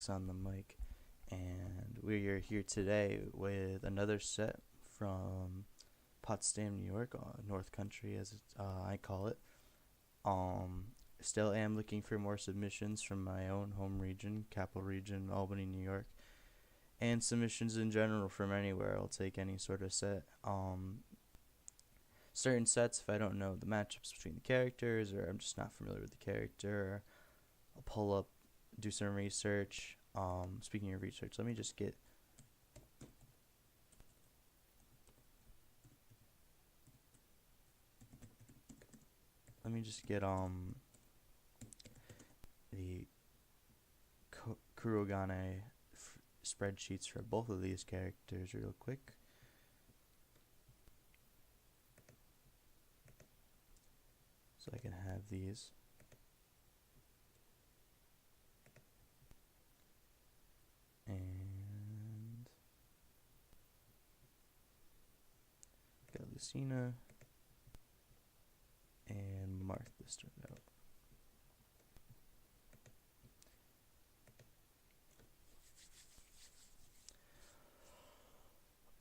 Alex on the mic, and we are here today with another set from Potsdam, New York, North Country, as I call it. Um, Still am looking for more submissions from my own home region, Capital Region, Albany, New York, and submissions in general from anywhere. I'll take any sort of set. Certain sets, if I don't know the matchups between the characters, or I'm just not familiar with the character, I'll pull up, do some research. Speaking of research, let me just get the Kurogane spreadsheets for both of these characters real quick. So I can have these. And got Lucina and Marth this turned out.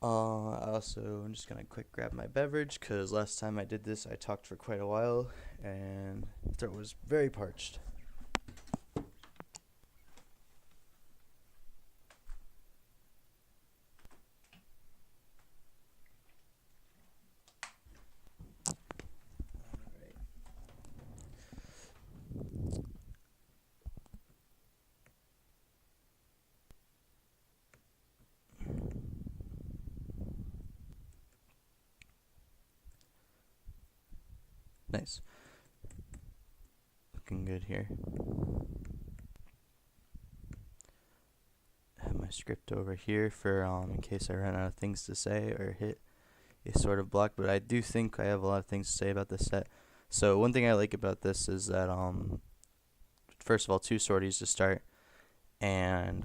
I'm just gonna quick grab my beverage because last time I did this I talked for quite a while and my throat was very parched. Nice. Looking good here. I have my script over here for in case I run out of things to say or hit a sort of block, but I do think I have a lot of things to say about this set. So one thing I like about this is that first of all, two sorties to start, and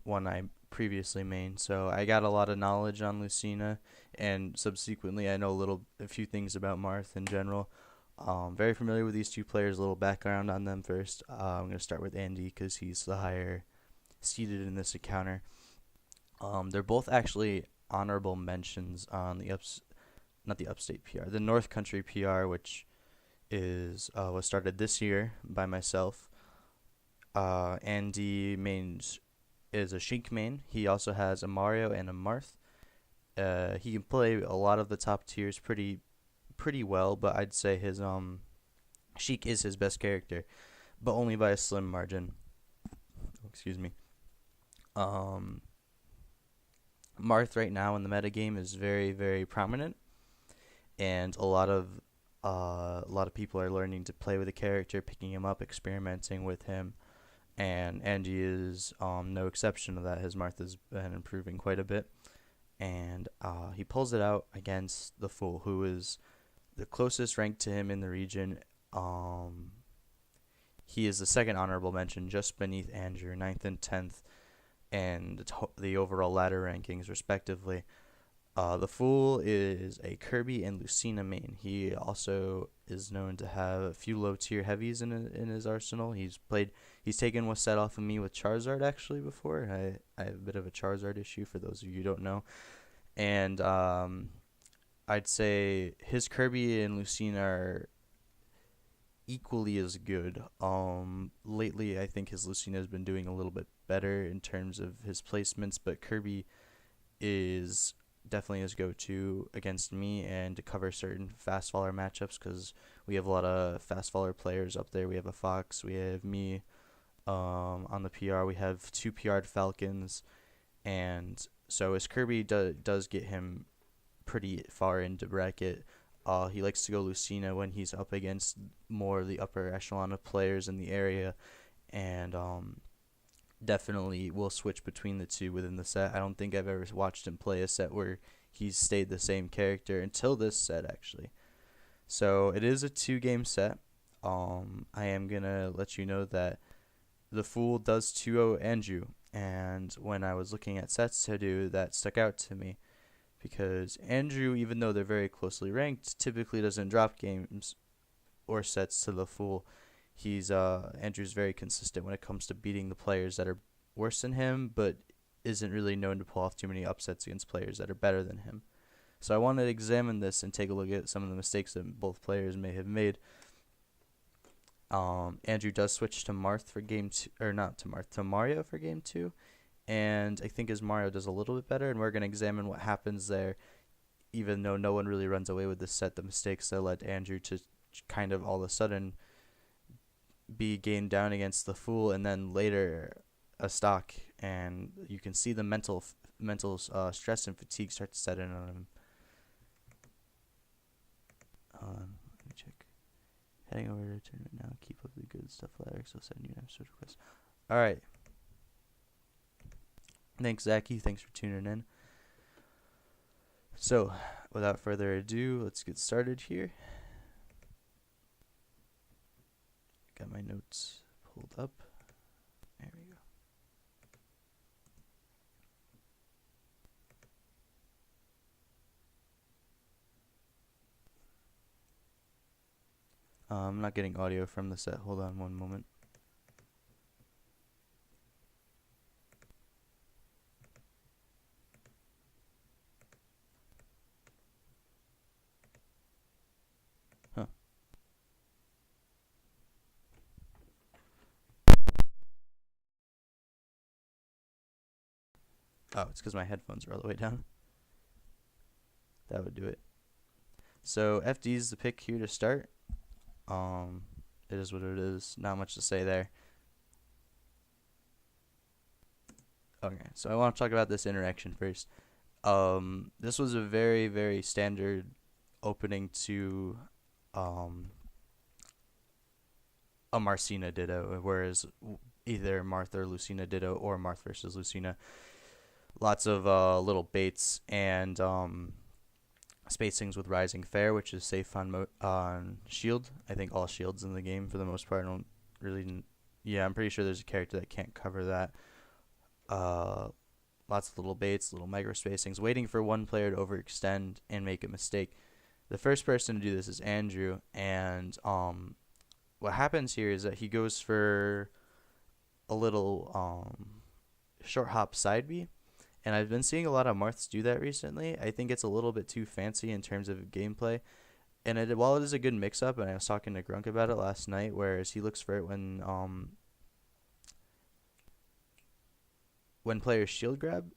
one I previously made. So I got a lot of knowledge on Lucina, and subsequently I know a few things about Marth in general. Very familiar with these two players. A little background on them first. I'm gonna start with Andy because he's the higher seated in this encounter. They're both actually honorable mentions on not the Upstate PR, the North Country PR, which was started this year by myself. Andy is a Sheik main. He also has a Mario and a Marth. He can play a lot of the top tiers pretty well, but I'd say his Sheik is his best character, but only by a slim margin. Excuse me. Marth right now in the metagame is very, very prominent, and a lot of people are learning to play with the character, picking him up, experimenting with him, and Angie is no exception to that. His Marth has been improving quite a bit, and he pulls it out against the Fool, who is the closest rank to him in the region. He is the second honorable mention, just beneath Andrew, 9th and 10th, and the overall ladder rankings, respectively. The Fool is a Kirby and Lucina main. He also is known to have a few low-tier heavies in his arsenal. He's taken a set off of me with Charizard, actually, before. I have a bit of a Charizard issue, for those of you who don't know. And I'd say his Kirby and Lucina are equally as good. Lately, I think his Lucina has been doing a little bit better in terms of his placements, but Kirby is definitely his go-to against me and to cover certain fast faller matchups, because we have a lot of fast faller players up there. We have a Fox, we have me on the PR, we have two PR'd Falcons, and so his Kirby does get him pretty far into bracket. He likes to go Lucina when he's up against more of the upper echelon of players in the area, and definitely will switch between the two within the set. I don't think I've ever watched him play a set where he's stayed the same character until this set, actually. So it is a 2-game set. I am going to let you know that the Fool does 2-0 Andrew, and when I was looking at sets to do, that stuck out to me, because Andrew, even though they're very closely ranked, typically doesn't drop games or sets to the Fool. Andrew's very consistent when it comes to beating the players that are worse than him, but isn't really known to pull off too many upsets against players that are better than him. So I want to examine this and take a look at some of the mistakes that both players may have made. Andrew does switch to Marth for game 2, or not to Marth, to Mario for game 2, and I think his Mario does a little bit better, and we're going to examine what happens there. Even though no one really runs away with this set, the mistakes that led Andrew to kind of all of a sudden be game down against the Fool, and then later a stock, and you can see the mental stress and fatigue start to set in on him. Let me check. Heading over to tournament now. Keep up the good stuff, Larry. So send you an episode request. All right. Thanks, Zachy. Thanks for tuning in. So, without further ado, let's get started here. Got my notes pulled up. There we go. I'm not getting audio from the set. Hold on one moment. Huh. Oh, it's because my headphones are all the way down. That would do it. So FD is the pick here to start. It is what it is. Not much to say there. Okay, so I want to talk about this interaction first. This was a very, very standard opening to a Marcina Ditto, whereas either Marth or Lucina Ditto or Marth versus Lucina. Lots of little baits and spacings with Rising Fair, which is safe on shield. I think all shields in the game for the most part. I don't really. Yeah, I'm pretty sure there's a character that can't cover that. Lots of little baits, little micro spacings, waiting for one player to overextend and make a mistake. The first person to do this is Andrew, and what happens here is that he goes for a little short hop side B. And I've been seeing a lot of Marths do that recently. I think it's a little bit too fancy in terms of gameplay. And while it is a good mix-up, and I was talking to Grunk about it last night, whereas he looks for it when players shield grab,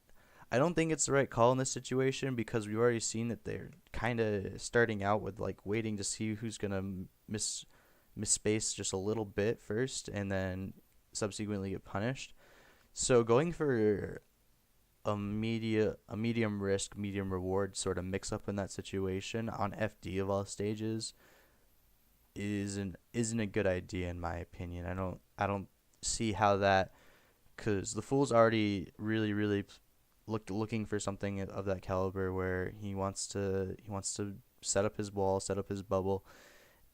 I don't think it's the right call in this situation because we've already seen that they're kind of starting out with like waiting to see who's going to miss space just a little bit first and then subsequently get punished. So going for a medium risk, medium reward sort of mix up in that situation on FD of all stages isn't a good idea in my opinion. I don't see how that, because the Fool's already really looking for something of that caliber where he wants to set up his wall, set up his bubble,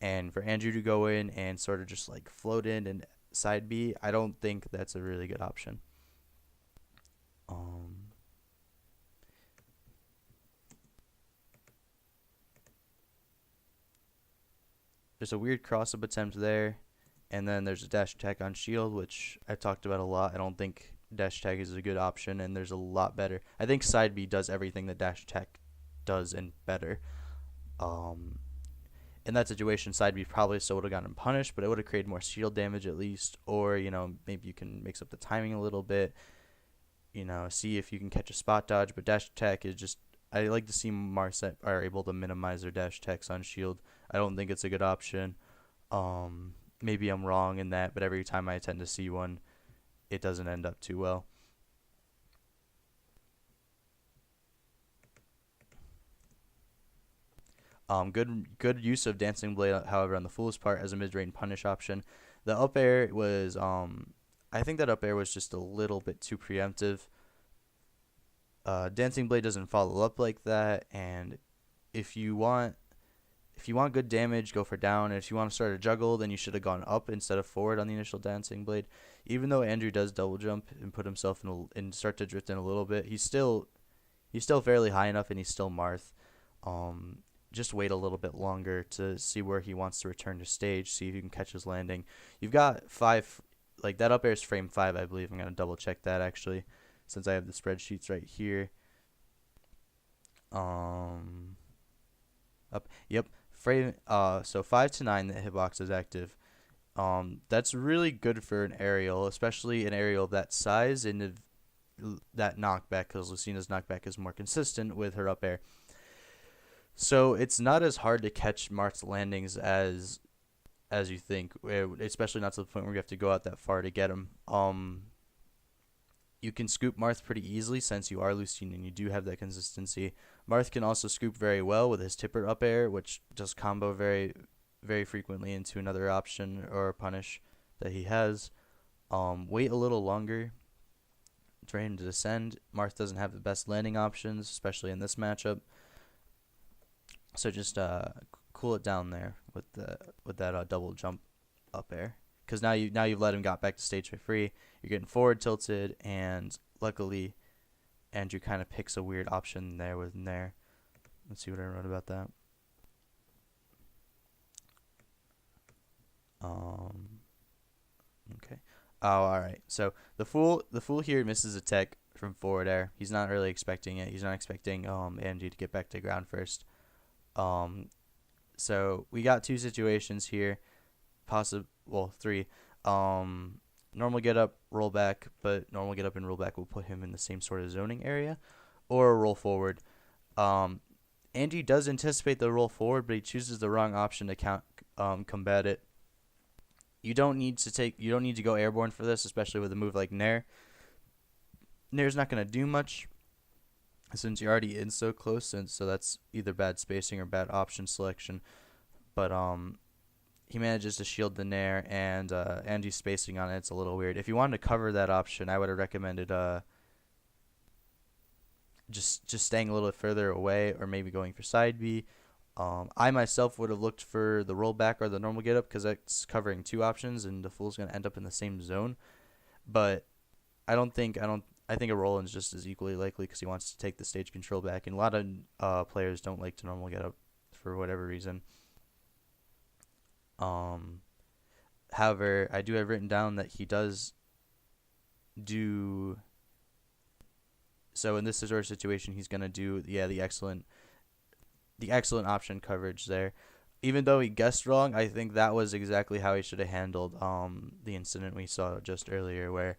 and for Andrew to go in and sort of just like float in and side B, I don't think that's a really good option. There's a weird cross-up attempt there, and then there's a dash attack on shield, which I talked about a lot. I don't think dash attack is a good option, and there's a lot better. I think side B does everything that dash attack does and better. In that situation, side B probably still would have gotten punished, but it would have created more shield damage at least, or maybe you can mix up the timing a little bit. See if you can catch a spot dodge, but dash attack is just, I like to see Marth are able to minimize their dash attacks on shield. I don't think it's a good option. Maybe I'm wrong in that, but every time I tend to see one, it doesn't end up too well. Good use of Dancing Blade, however, on the Fool's part as a mid-range punish option. The up air was, I think that up air was just a little bit too preemptive. Dancing Blade doesn't follow up like that, and if you want good damage, go for down. And if you want to start a juggle, then you should have gone up instead of forward on the initial Dancing Blade. Even though Andrew does double jump and put himself and start to drift in a little bit, he's still fairly high enough, and he's still Marth. Just wait a little bit longer to see where he wants to return to stage, see if you can catch his landing. You've got like that up air is frame 5, I believe. I'm gonna double check that actually, since I have the spreadsheets right here. Up, yep, frame. So 5 to 9, the hitbox is active. That's really good for an aerial, especially an aerial of that size and that knockback, because Lucina's knockback is more consistent with her up air. So it's not as hard to catch Marth's landings as you think, especially not to the point where you have to go out that far to get him. You can scoop Marth pretty easily since you are Lucina and you do have that consistency. Marth can also scoop very well with his tipper up air, which does combo very, very frequently into another option or punish that he has. Wait a little longer for him to descend. Marth doesn't have the best landing options, especially in this matchup. So just cool it down there with that double jump up air, because now you've let him got back to stage for free. You're getting forward tilted, and luckily Andrew kind of picks a weird option there within there. Let's see what I wrote about that. Okay. Oh, all right. So the fool here misses a tech from forward air. He's not really expecting it. He's not expecting Andrew to get back to ground first. So we got 2 situations here, well, 3. Normal get up, roll back, but normal get up and roll back will put him in the same sort of zoning area, or roll forward. Andy does anticipate the roll forward, but he chooses the wrong option to combat it. You don't need to go airborne for this, especially with a move like Nair. Nair's not going to do much, since you're already in so close, and so that's either bad spacing or bad option selection. But he manages to shield the Nair, and Andy's spacing on it's a little weird. If you wanted to cover that option, I would have recommended just staying a little bit further away, or maybe going for side B. I myself would have looked for the rollback or the normal get up, because that's covering 2 options, and the fool's gonna end up in the same zone. But I think a roll-in is just as equally likely, because he wants to take the stage control back, and a lot of players don't like to normal get up for whatever reason. However, I do have written down that he does do. So in this sort of situation, he's gonna do the excellent option coverage there. Even though he guessed wrong, I think that was exactly how he should have handled the incident we saw just earlier, where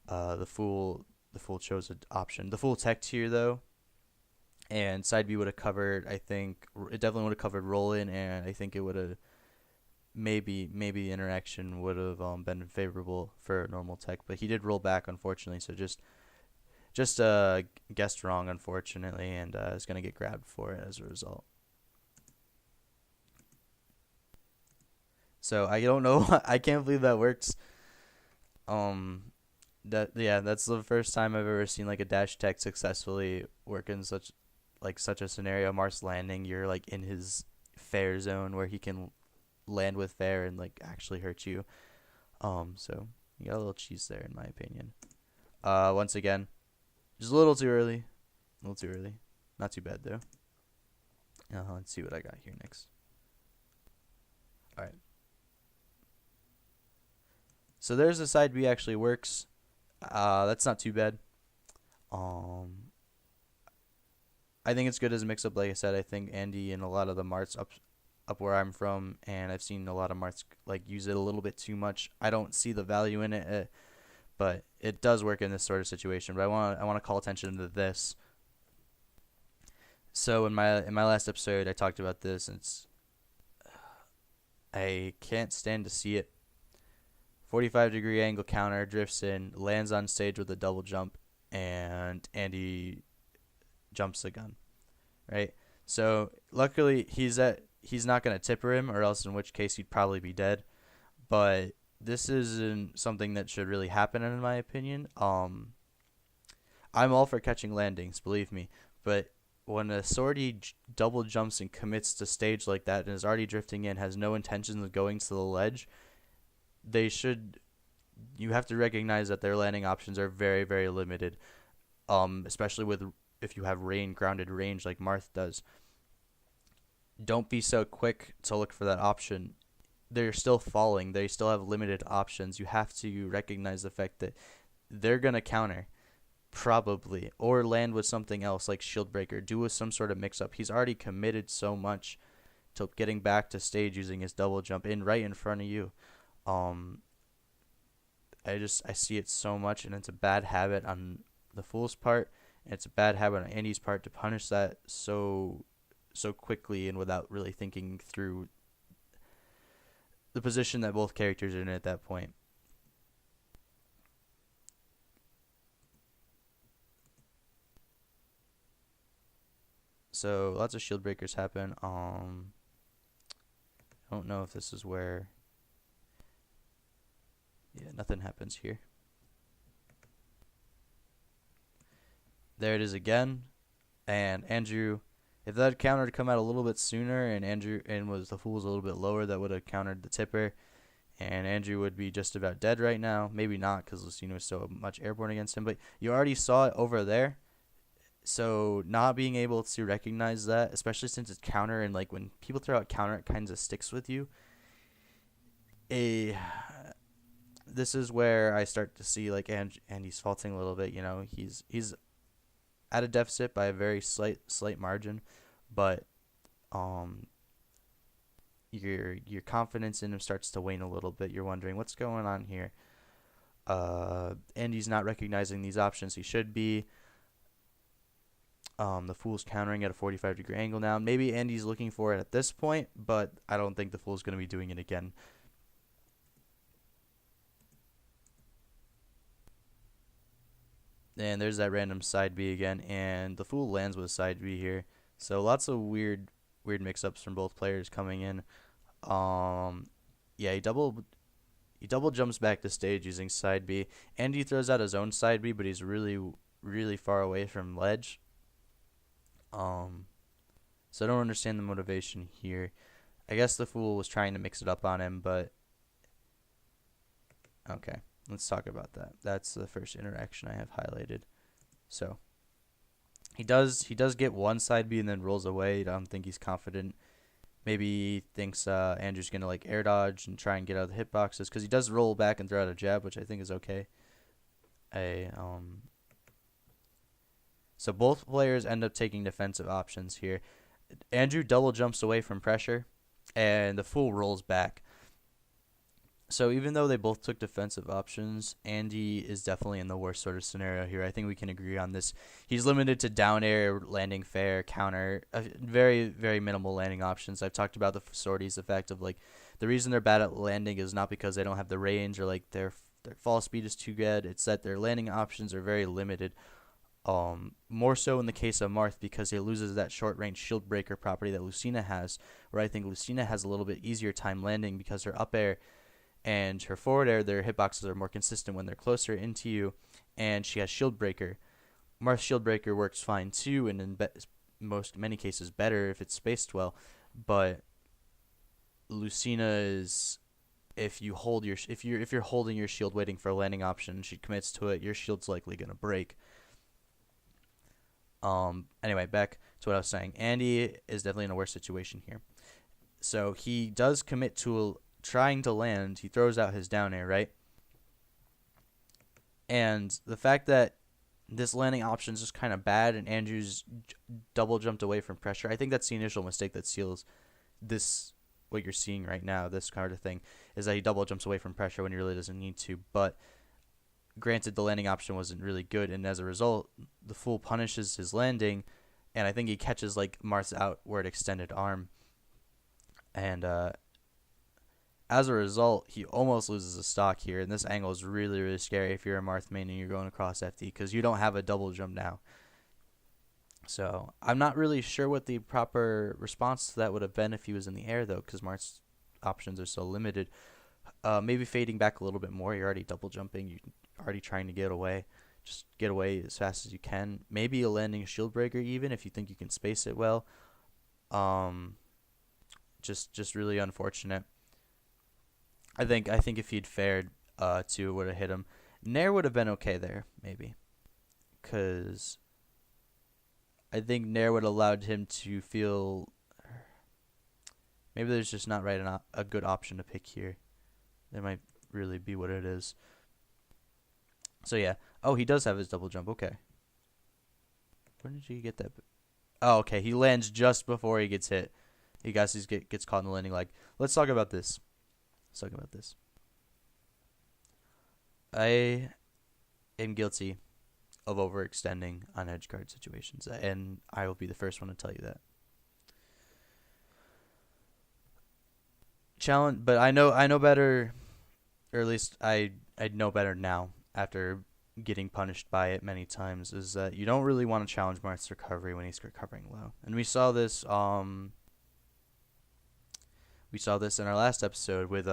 the fool chose an option. The fool teched here though, and side B would have covered. I think it definitely would have covered roll in, and I think it would have maybe the interaction would have been favorable for normal tech, but he did roll back, unfortunately. So just guessed wrong, unfortunately, and is gonna get grabbed for it as a result. So I don't know. I can't believe that works. That's the first time I've ever seen like a dash tech successfully work in such a scenario. Marth's landing, you're like in his fair zone where he can land with fair and like actually hurt you. So you got a little cheese there, in my opinion. Once again, just a little too early. Not too bad though. Let's see what I got here next. All right. So there's the side B actually works. That's not too bad. I think it's good as a mix-up. Like I said, I think Andy and a lot of the Marths up where I'm from, and I've seen a lot of Marths like use it a little bit too much. I don't see the value in it, but it does work in this sort of situation. But I want to call attention to this. So in my last episode, I talked about this, and I can't stand to see it. 45-degree angle counter, drifts in, lands on stage with a double jump, and Andy jumps the gun, right? So luckily he's not going to tipper him, or else in which case he'd probably be dead. But this isn't something that should really happen, in my opinion. I'm all for catching landings, believe me, but when a sortie double jumps and commits to stage like that and is already drifting in, has no intentions of going to the ledge, you have to recognize that their landing options are very, very limited, especially if you have grounded range like Marth does. Don't be so quick to look for that option. they're still falling. They still have limited options. You have to recognize the fact that they're gonna counter probably or land with something else like shield breaker, do with some sort of mix up. He's already committed so much to getting back to stage using his double jump in right in front of you. Um, I see it so much, and it's a bad habit on the Fool's part, and it's a bad habit on Andy's part to punish that so quickly and without really thinking through the position that both characters are in at that point. So lots of shield breakers happen. I don't know if this is where. Yeah, nothing happens here. There it is again, and Andrew. If that counter had come out a little bit sooner, and the Fool was a little bit lower, that would have countered the tipper, and Andrew would be just about dead right now. Maybe not, because Lucina was so much airborne against him, but you already saw it over there. So not being able to recognize that, especially since it's counter, and like when people throw out counter, it kind of sticks with you. This is where I start to see like Andy's faulting a little bit. You know, he's at a deficit by a very slight margin, but your confidence in him starts to wane a little bit. You're wondering what's going on here. Andy's not recognizing these options he should be. The Fool's countering at a 45-degree angle now. Maybe Andy's looking for it at this point, but I don't think the Fool's going to be doing it again. And there's that random side B again, and the Fool lands with side B here. So lots of weird mix-ups from both players coming in. Yeah, he double jumps back to stage using side B. Andy throws out his own side B, but he's really far away from ledge. So I don't understand the motivation here. I guess the Fool was trying to mix it up on him, but okay, let's talk about that. That's the first interaction I have highlighted. So he does get one side B and then rolls away. I don't think he's confident. Maybe he thinks Andrew's gonna like air dodge and try and get out of the hitboxes, because he does roll back and throw out a jab, which I think is okay. So both players end up taking defensive options here. Andrew double jumps away from pressure, and the Fool rolls back. So even though they both took defensive options, Andy is definitely in the worst sort of scenario here. I think we can agree on this. He's limited to down air, landing fair, counter, very, very minimal landing options. I've talked about the sorties, the fact of like the reason they're bad at landing is not because they don't have the range or like their fall speed is too good. It's that their landing options are very limited. More so in the case of Marth, because he loses that short range shield breaker property that Lucina has, where I think Lucina has a little bit easier time landing because her up air and her forward air, their hitboxes are more consistent when they're closer into you, and she has shield breaker. Marth's shield breaker works fine too, and in many cases better if it's spaced well, but Lucina is, if you're holding your shield waiting for a landing option, she commits to it, your shield's likely gonna break. Anyway, back to what I was saying. Andy is definitely in a worse situation here. So he does commit to trying to land. He throws out his down air, right? And the fact that this landing option is just kind of bad, and Andrew's double jumped away from pressure, I think that's the initial mistake that seals this, what you're seeing right now, this kind of thing, is that he double jumps away from pressure when he really doesn't need to. But granted, the landing option wasn't really good, and as a result, the Fool punishes his landing, and I think he catches like Marth's outward extended arm, and as a result, he almost loses a stock here, and this angle is really, really scary if you're a Marth main and you're going across FD, because you don't have a double jump now. So I'm not really sure what the proper response to that would have been if he was in the air, though, because Marth's options are so limited. Maybe fading back a little bit more. You're already double jumping. You're already trying to get away. Just get away as fast as you can. Maybe a landing shield breaker even if you think you can space it well. Just really unfortunate. I think if he'd fared to, it would have hit him. Nair would have been okay there, maybe, because I think Nair would have allowed him to feel Maybe there's just not a good option to pick here. That might really be what it is. So yeah. Oh, he does have his double jump. Okay. When did he get that? Oh, okay. He lands just before he gets hit. He gets caught in the landing leg. Let's talk about this. I am guilty of overextending on edge guard situations, and I will be the first one to tell you that. Challenge, but I know better, or at least I know better now after getting punished by it many times, is that you don't really want to challenge Marth's recovery when he's recovering low. And we saw this in our last episode with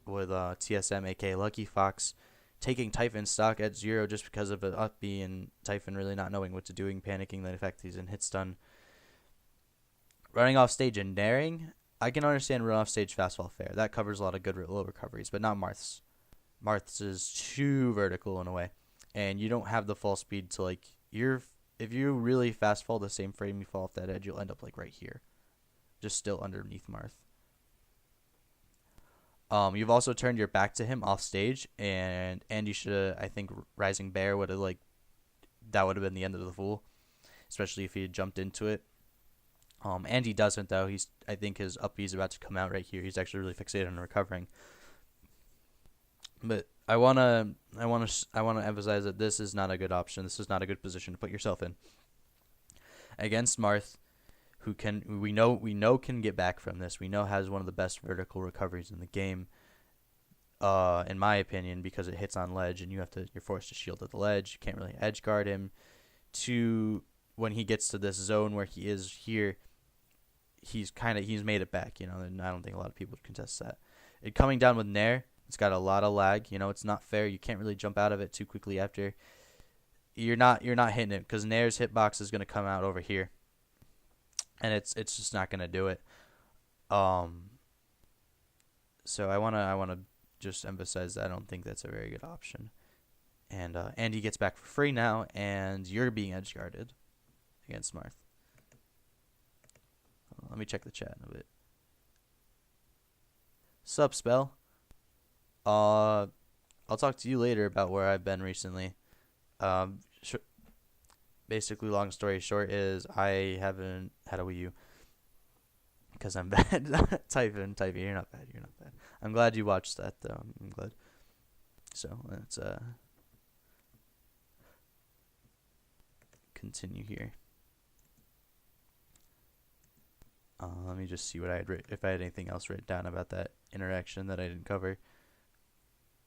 TSM, aka Lucky Fox, taking Typhon stock at 0 just because of an up B and Typhon really not knowing what to do, panicking the fact he's in hit stun. Running off stage and daring, I can understand run off stage fast fall fair. That covers a lot of good low recoveries, but not Marth's. Marth's is too vertical in a way, and you don't have the fall speed to if you really fast fall the same frame you fall off that edge, you'll end up like right here, just still underneath Marth. You've also turned your back to him off stage, and you should I think Rising Bear would have that would have been the end of the Fool, especially if he had jumped into it. And he doesn't though. I think his up B is about to come out right here. He's actually really fixated on recovering. But I wanna emphasize that this is not a good option. This is not a good position to put yourself in against Marth, who we know can get back from this. We know has one of the best vertical recoveries in the game, in my opinion, because it hits on ledge and you're forced to shield at the ledge. You can't really edge guard him. When he gets to this zone where he is here, he's made it back, and I don't think a lot of people would contest that. It coming down with Nair, it's got a lot of lag. It's not fair. You can't really jump out of it too quickly after. You're not hitting it because Nair's hitbox is going to come out over here, and it's just not going to do it. So I wanna just emphasize that I don't think that's a very good option. And he gets back for free now, and you're being edge guarded against Marth. Let me check the chat a bit. Sup, Spell? I'll talk to you later about where I've been recently. Basically, long story short is I haven't had a Wii U because I'm bad. Typhon, you're not bad. I'm glad you watched that though. I'm glad. So let's continue here. Let me just see what if I had anything else written down about that interaction that I didn't cover.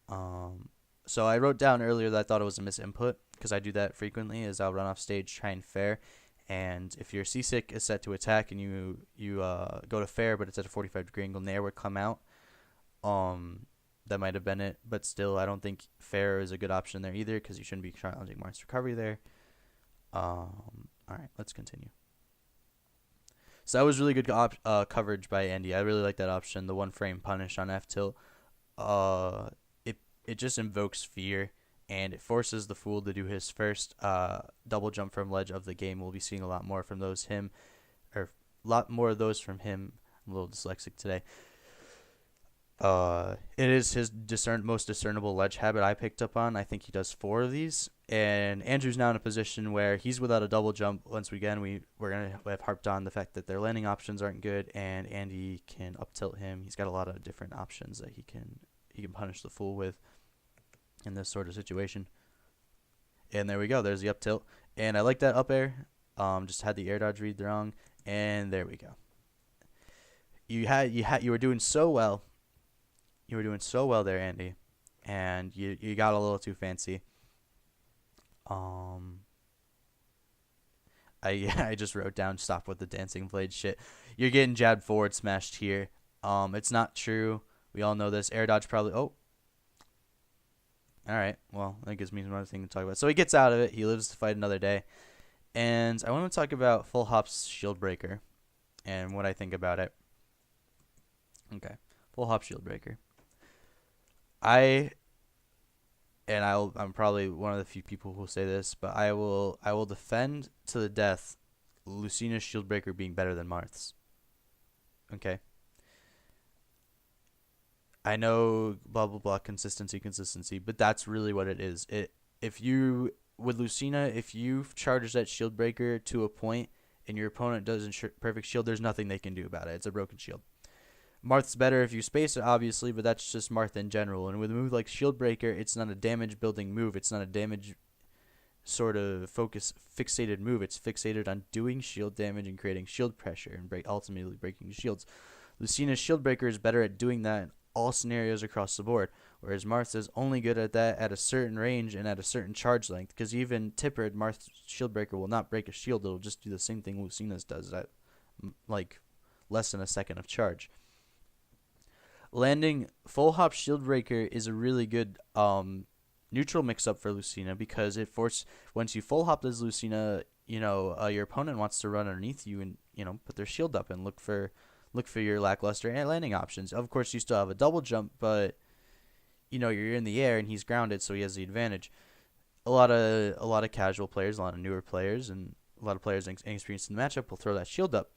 So I wrote down earlier that I thought it was a misinput because I do that frequently. Is I'll run off stage, try and fair, and if your seasick is set to attack and you go to fair, but it's at a 45-degree angle, Nair would come out. That might have been it, but still, I don't think fair is a good option there either because you shouldn't be challenging Marth's recovery there. All right, let's continue. So that was really good coverage by Andy. I really like that option. The one frame punish on F tilt. It just invokes fear, and it forces the Fool to do his first double jump from ledge of the game. We'll be seeing a lot more from those from him. I'm a little dyslexic today. It is his most discernible ledge habit I picked up on. I think he does 4 of these, and Andrew's now in a position where he's without a double jump. Once again, we're gonna have harped on the fact that their landing options aren't good, and Andy can up tilt him. He's got a lot of different options that he can punish the Fool with in this sort of situation. And there we go. There's the up tilt, and I like that up air. Just had the air dodge read wrong, and there we go. You were doing so well. You were doing so well there, Andy, and you got a little too fancy. I just wrote down stop with the dancing blade shit. You're getting jabbed forward smashed here. It's not true. We all know this. Air dodge probably. Oh. All right. Well, that gives me another thing to talk about. So he gets out of it. He lives to fight another day. And I want to talk about Full Hop's Shield Breaker and what I think about it. Okay. Full Hop Shield Breaker. I'm probably one of the few people who will say this, but I will defend to the death Lucina's Shield Breaker being better than Marth's. Okay. I know blah blah blah consistency, but that's really what it is. If you with Lucina, if you charge that shield breaker to a point and your opponent doesn't perfect shield, there's nothing they can do about it. It's a broken shield. Marth's better if you space it, obviously, but that's just Marth in general. And with a move like Shield Breaker, it's not a damage building move. It's not a damage sort of fixated move. It's fixated on doing shield damage and creating shield pressure and ultimately breaking shields. Lucina's Shield Breaker is better at doing that in all scenarios across the board, whereas Marth is only good at that at a certain range and at a certain charge length, because even Tippered, Marth's Shield Breaker will not break a shield. It'll just do the same thing Lucina's does at like less than a second of charge. Landing full hop shield breaker is a really good neutral mix up for Lucina, because it once you full hop as Lucina, your opponent wants to run underneath you and put their shield up and look for your lackluster landing options. Of course, you still have a double jump, but you're in the air and he's grounded, so he has the advantage. A lot of casual players, a lot of newer players, and a lot of players inexperienced in the matchup will throw that shield up.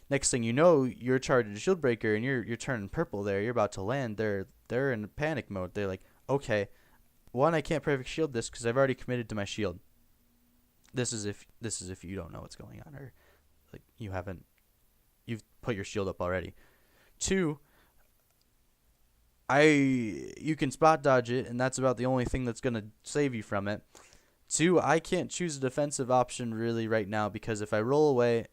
Next thing you know, you're charging a shield breaker and you're turning purple there. You're about to land. They're in panic mode. They're like, okay, one, I can't perfect shield this because I've already committed to my shield. This is if you don't know what's going on, or like you've put your shield up already. Two, you can spot dodge it, and that's about the only thing that's gonna save you from it. Two, I can't choose a defensive option really right now, because if I roll away,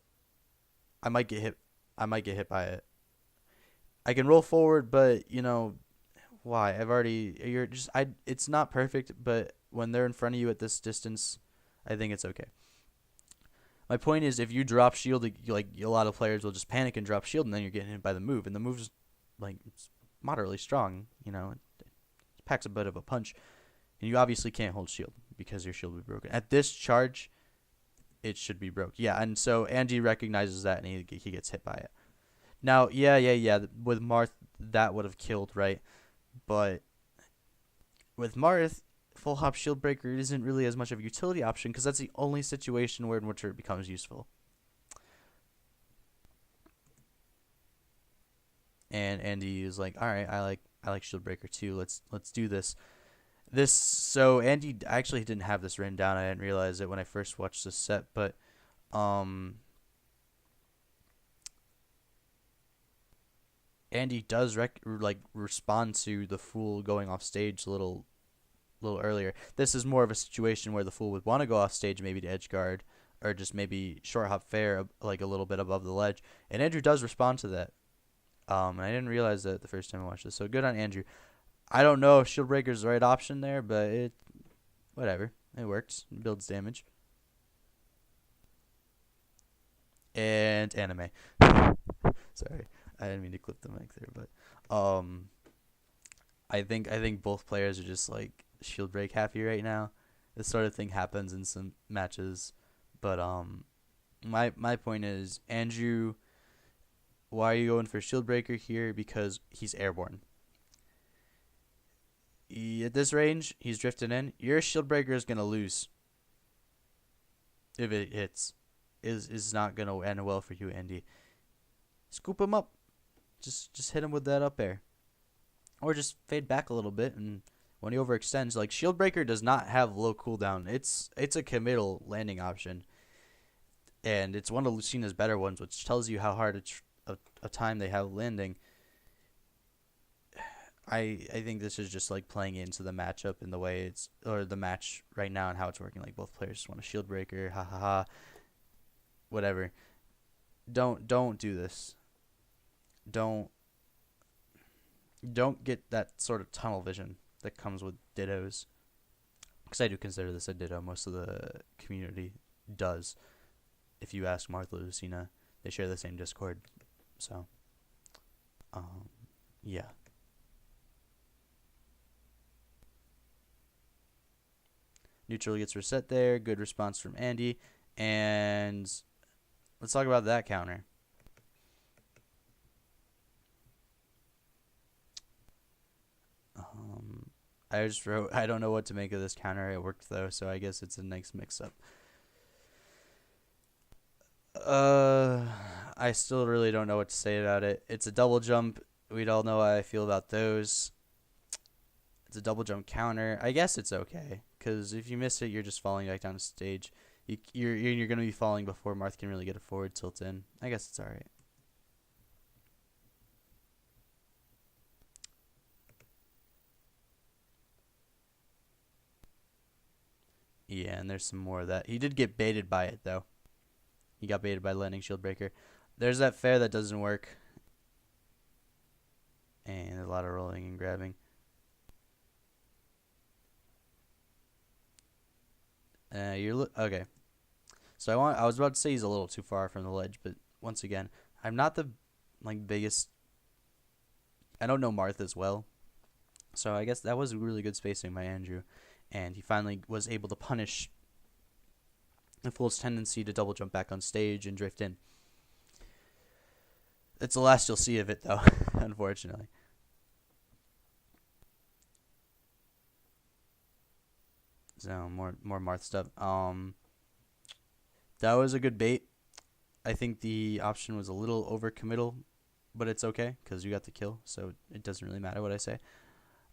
I might get hit by it. I can roll forward, but why? It's not perfect, but when they're in front of you at this distance, I think it's okay. My point is, if you drop shield, a lot of players will just panic and drop shield, and then you're getting hit by the move, and the move's it's moderately strong. It packs a bit of a punch, and you obviously can't hold shield because your shield will be broken. At this charge, it should be broke. Yeah, and so Andy recognizes that, and he gets hit by it. Now, yeah. With Marth, that would have killed, right? But with Marth, full hop shield breaker isn't really as much of a utility option, because that's the only situation in which it becomes useful. And Andy is like, all right, I like shield breaker too. Let's do this. So Andy actually didn't have this written down. I didn't realize it when I first watched this set, but Andy does respond to the Fool going off stage a little earlier. This is more of a situation where the Fool would want to go off stage, maybe to edge guard, or just maybe short hop fair, like a little bit above the ledge. And Andrew does respond to that. And I didn't realize that the first time I watched this. So good on Andrew. I don't know if shield breaker is the right option there, but whatever. It works. It builds damage. And anime. Sorry, I didn't mean to clip the mic there, but I think both players are just like shield break happy right now. This sort of thing happens in some matches, but my point is, Andrew, why are you going for shield breaker here? Because he's airborne. At this range, he's drifting in. Your shield breaker is gonna lose if it hits. Is not gonna end well for you, Andy. Scoop him up. Just hit him with that up air, or just fade back a little bit, and when he overextends, like shield breaker does not have low cooldown. It's a committal landing option, and it's one of Lucina's better ones, which tells you how hard a time they have landing. I think this is just like playing into the matchup and the way the match right now and how it's working. Like both players just want a shield breaker, whatever. Don't do this. Don't get that sort of tunnel vision that comes with dittos, because I do consider this a ditto. Most of the community does. If you ask Marth or Lucina, they share the same Discord. So, yeah. Neutral gets reset there. Good response from Andy. And let's talk about that counter. I just wrote, I don't know what to make of this counter. It worked though, so I guess it's a nice mix-up. I still really don't know what to say about it. It's a double jump. We'd all know how I feel about those. It's a double jump counter. I guess it's okay, because if you miss it, you're just falling back down the stage. You're going to be falling before Marth can really get a forward tilt in. I guess it's alright. Yeah, and there's some more of that. He did get baited by it, though. He got baited by landing shield breaker. There's that fair that doesn't work. And a lot of rolling and grabbing. Okay. So I was about to say he's a little too far from the ledge, but once again, I'm not the biggest. I don't know Marth as well, so I guess that was really good spacing by Andrew, and he finally was able to punish the fool's tendency to double jump back on stage and drift in. It's the last you'll see of it, though, unfortunately. So more Marth stuff. That was a good bait. I think the option was a little overcommittal, but it's okay because you got the kill, so it doesn't really matter what I say.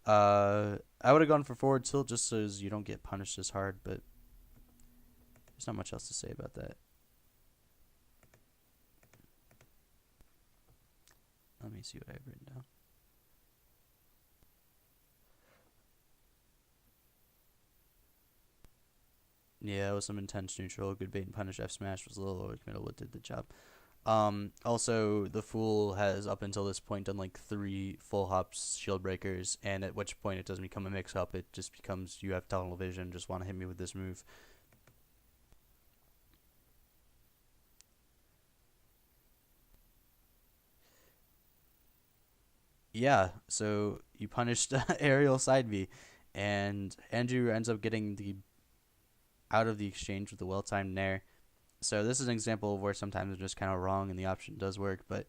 I would have gone for forward tilt just so as you don't get punished as hard, but there's not much else to say about that. Let me see what I have written down. Yeah, it was some intense neutral. Good bait and punish. F smash was a little overcommittal, but did the job. Also, the Fool has up until this point done like 3 full hops, shield breakers, and at which point it doesn't become a mix up. It just becomes you have tunnel vision, just want to hit me with this move. Yeah, so you punished aerial side B, and Andrew ends up getting the out of the exchange with the well-timed nair. So this is an example of where sometimes it's just kind of wrong and the option does work, but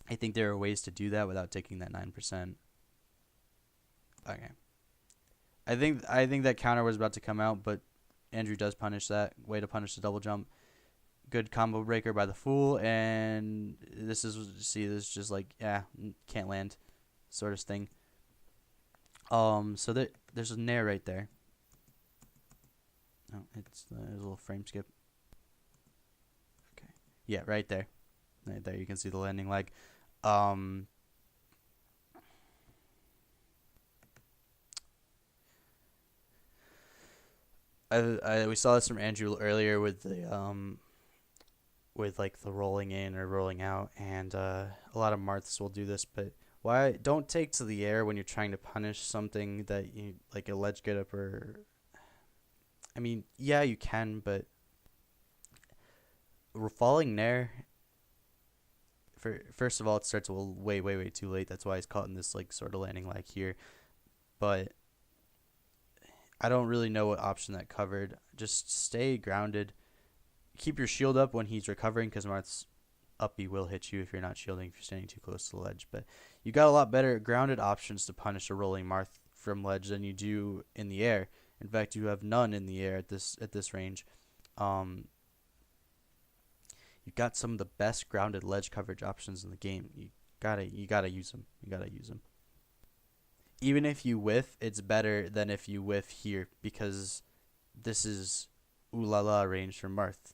I think there are ways to do that without taking that 9%. Okay. I think that counter was about to come out, but Andrew does punish that. Way to punish the double jump. Good combo breaker by the Fool, and this is just like, yeah, can't land sort of thing. So there's a nair right there. Oh, there's a little frame skip. Okay. Yeah, right there. Right there, you can see the landing leg. We saw this from Andrew earlier with the with like the rolling in or rolling out, and a lot of Marths will do this, but why don't take to the air when you're trying to punish something that you like a ledge get up or I mean, yeah, you can, but falling nair. First of all, it starts way too late. That's why he's caught in this like sort of landing lag here. But I don't really know what option that covered. Just stay grounded. Keep your shield up when he's recovering, because Marth's up B will hit you if you're not shielding, if you're standing too close to the ledge. But you got a lot better grounded options to punish a rolling Marth from ledge than you do in the air. In fact, you have none in the air at this range. You've got some of the best grounded ledge coverage options in the game. You gotta use them. You gotta use them. Even if you whiff, it's better than if you whiff here, because this is ooh la la range from Marth.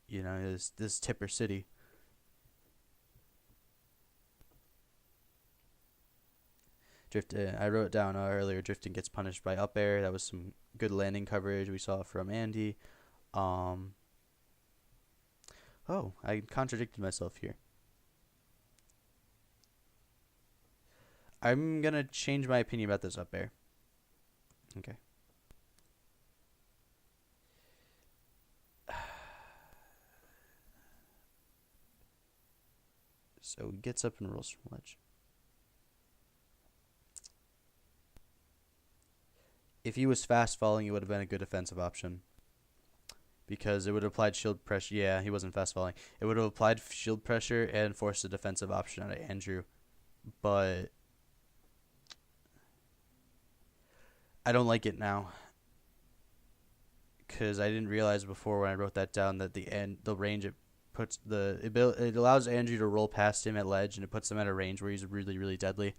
You know, this Tipper City. I wrote down earlier, drifting gets punished by up air. That was some good landing coverage we saw from Andy. Oh, I contradicted myself here. I'm going to change my opinion about this up air. Okay. So he gets up and rolls from ledge. If he was fast falling, it would have been a good defensive option, because it would have applied shield pressure. Yeah, he wasn't fast falling. It would have applied shield pressure and forced a defensive option out of Andrew. But I don't like it now, because I didn't realize before when I wrote that down that the range it it allows Andrew to roll past him at ledge, and it puts him at a range where he's really, really deadly.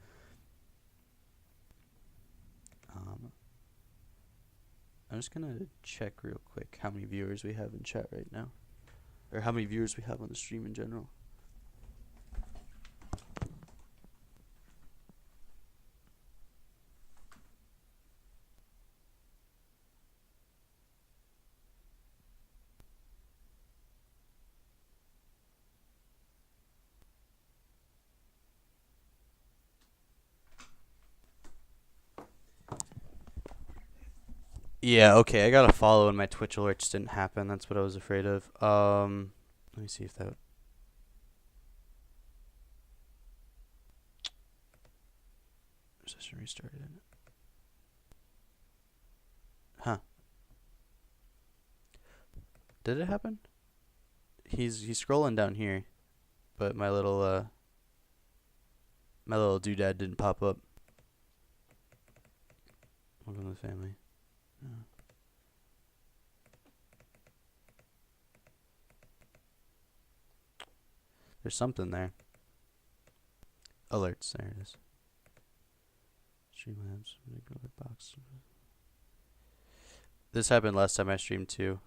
I'm just gonna check real quick how many viewers we have in chat right now, or how many viewers we have on the stream in general. Yeah, okay, I got a follow and my Twitch alerts didn't happen. That's what I was afraid of. Let me see if that... Session restarted. Huh. Did it happen? He's scrolling down here, but my little doodad didn't pop up. Welcome to the family. There's something there. Alerts, there it is. Streamlabs, box. This happened last time I streamed too.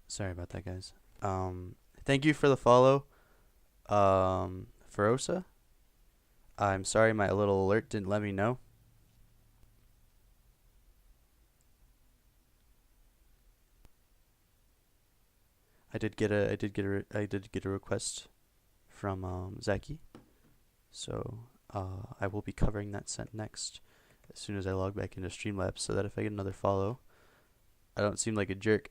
Sorry about that, guys. Thank you for the follow. Ferosa. I'm sorry my little alert didn't let me know. I did get a request from Zaki. So I will be covering that sent next as soon as I log back into Streamlabs, so that if I get another follow, I don't seem like a jerk.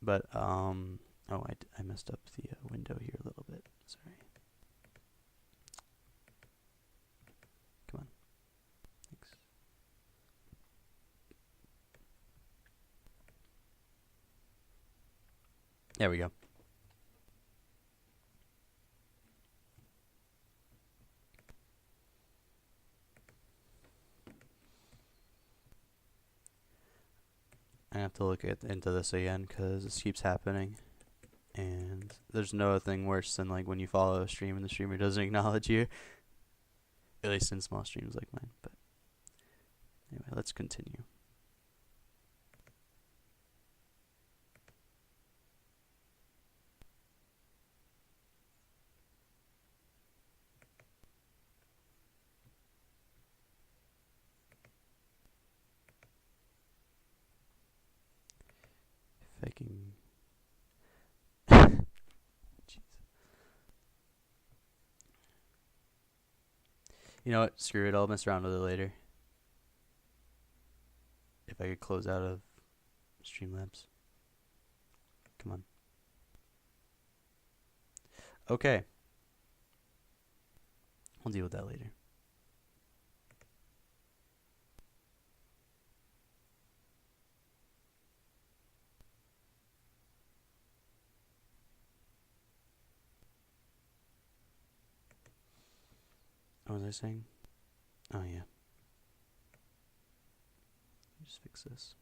But oh, I messed up the window here a little bit. Sorry. Come on. Thanks. There we go. I have to look into this again because this keeps happening, and there's no thing worse than like when you follow a stream and the streamer doesn't acknowledge you. At least in small streams like mine. But anyway, let's continue. If I can... Jeez. You know what? Screw it. I'll mess around with it later. If I could close out of Streamlabs. Come on. Okay. I'll deal with that later. What was I saying? Oh, yeah. Just fix this.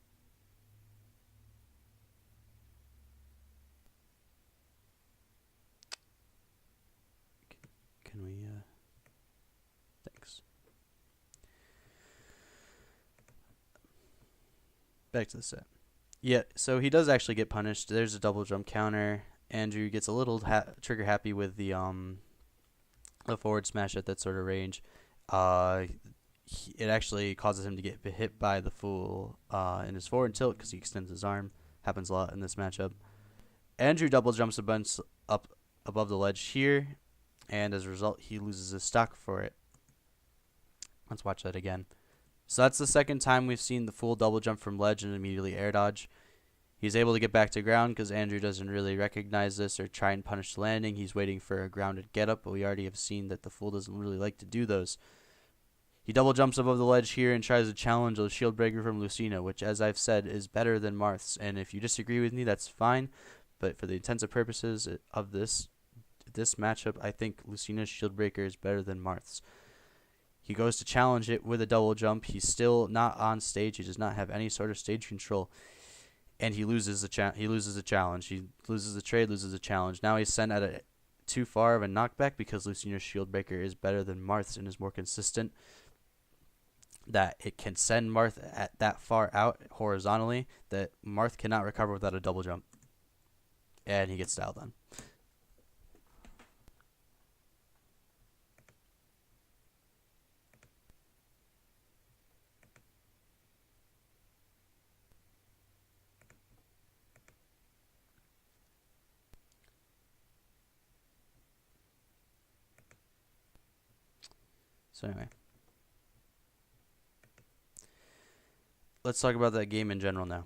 Can we, thanks. Back to the set. Yeah, so he does actually get punished. There's a double jump counter. Andrew gets a little trigger happy with the forward smash at that sort of range. It actually causes him to get hit by the Fool in his forward tilt because he extends his arm. Happens a lot in this matchup. Andrew double jumps a bunch up above the ledge here, and as a result, he loses his stock for it. Let's watch that again. So that's the second time we've seen the Fool double jump from ledge and immediately air dodge. He's able to get back to ground because Andrew doesn't really recognize this or try and punish the landing. He's waiting for a grounded get-up, but we already have seen that the Fool doesn't really like to do those. He double jumps above the ledge here and tries to challenge a shield breaker from Lucina, which, as I've said, is better than Marth's. And if you disagree with me, that's fine. but for the intensive purposes of this matchup, I think Lucina's shield breaker is better than Marth's. He goes to challenge it with a double jump. He's still not on stage. He does not have any sort of stage control, and he loses the challenge. He loses the trade, loses the challenge. Now he's sent at too far of a knockback because Lucina's shield breaker is better than Marth's and is more consistent. That it can send Marth at that far out horizontally that Marth cannot recover without a double jump, and he gets styled on. So anyway, let's talk about that game in general now.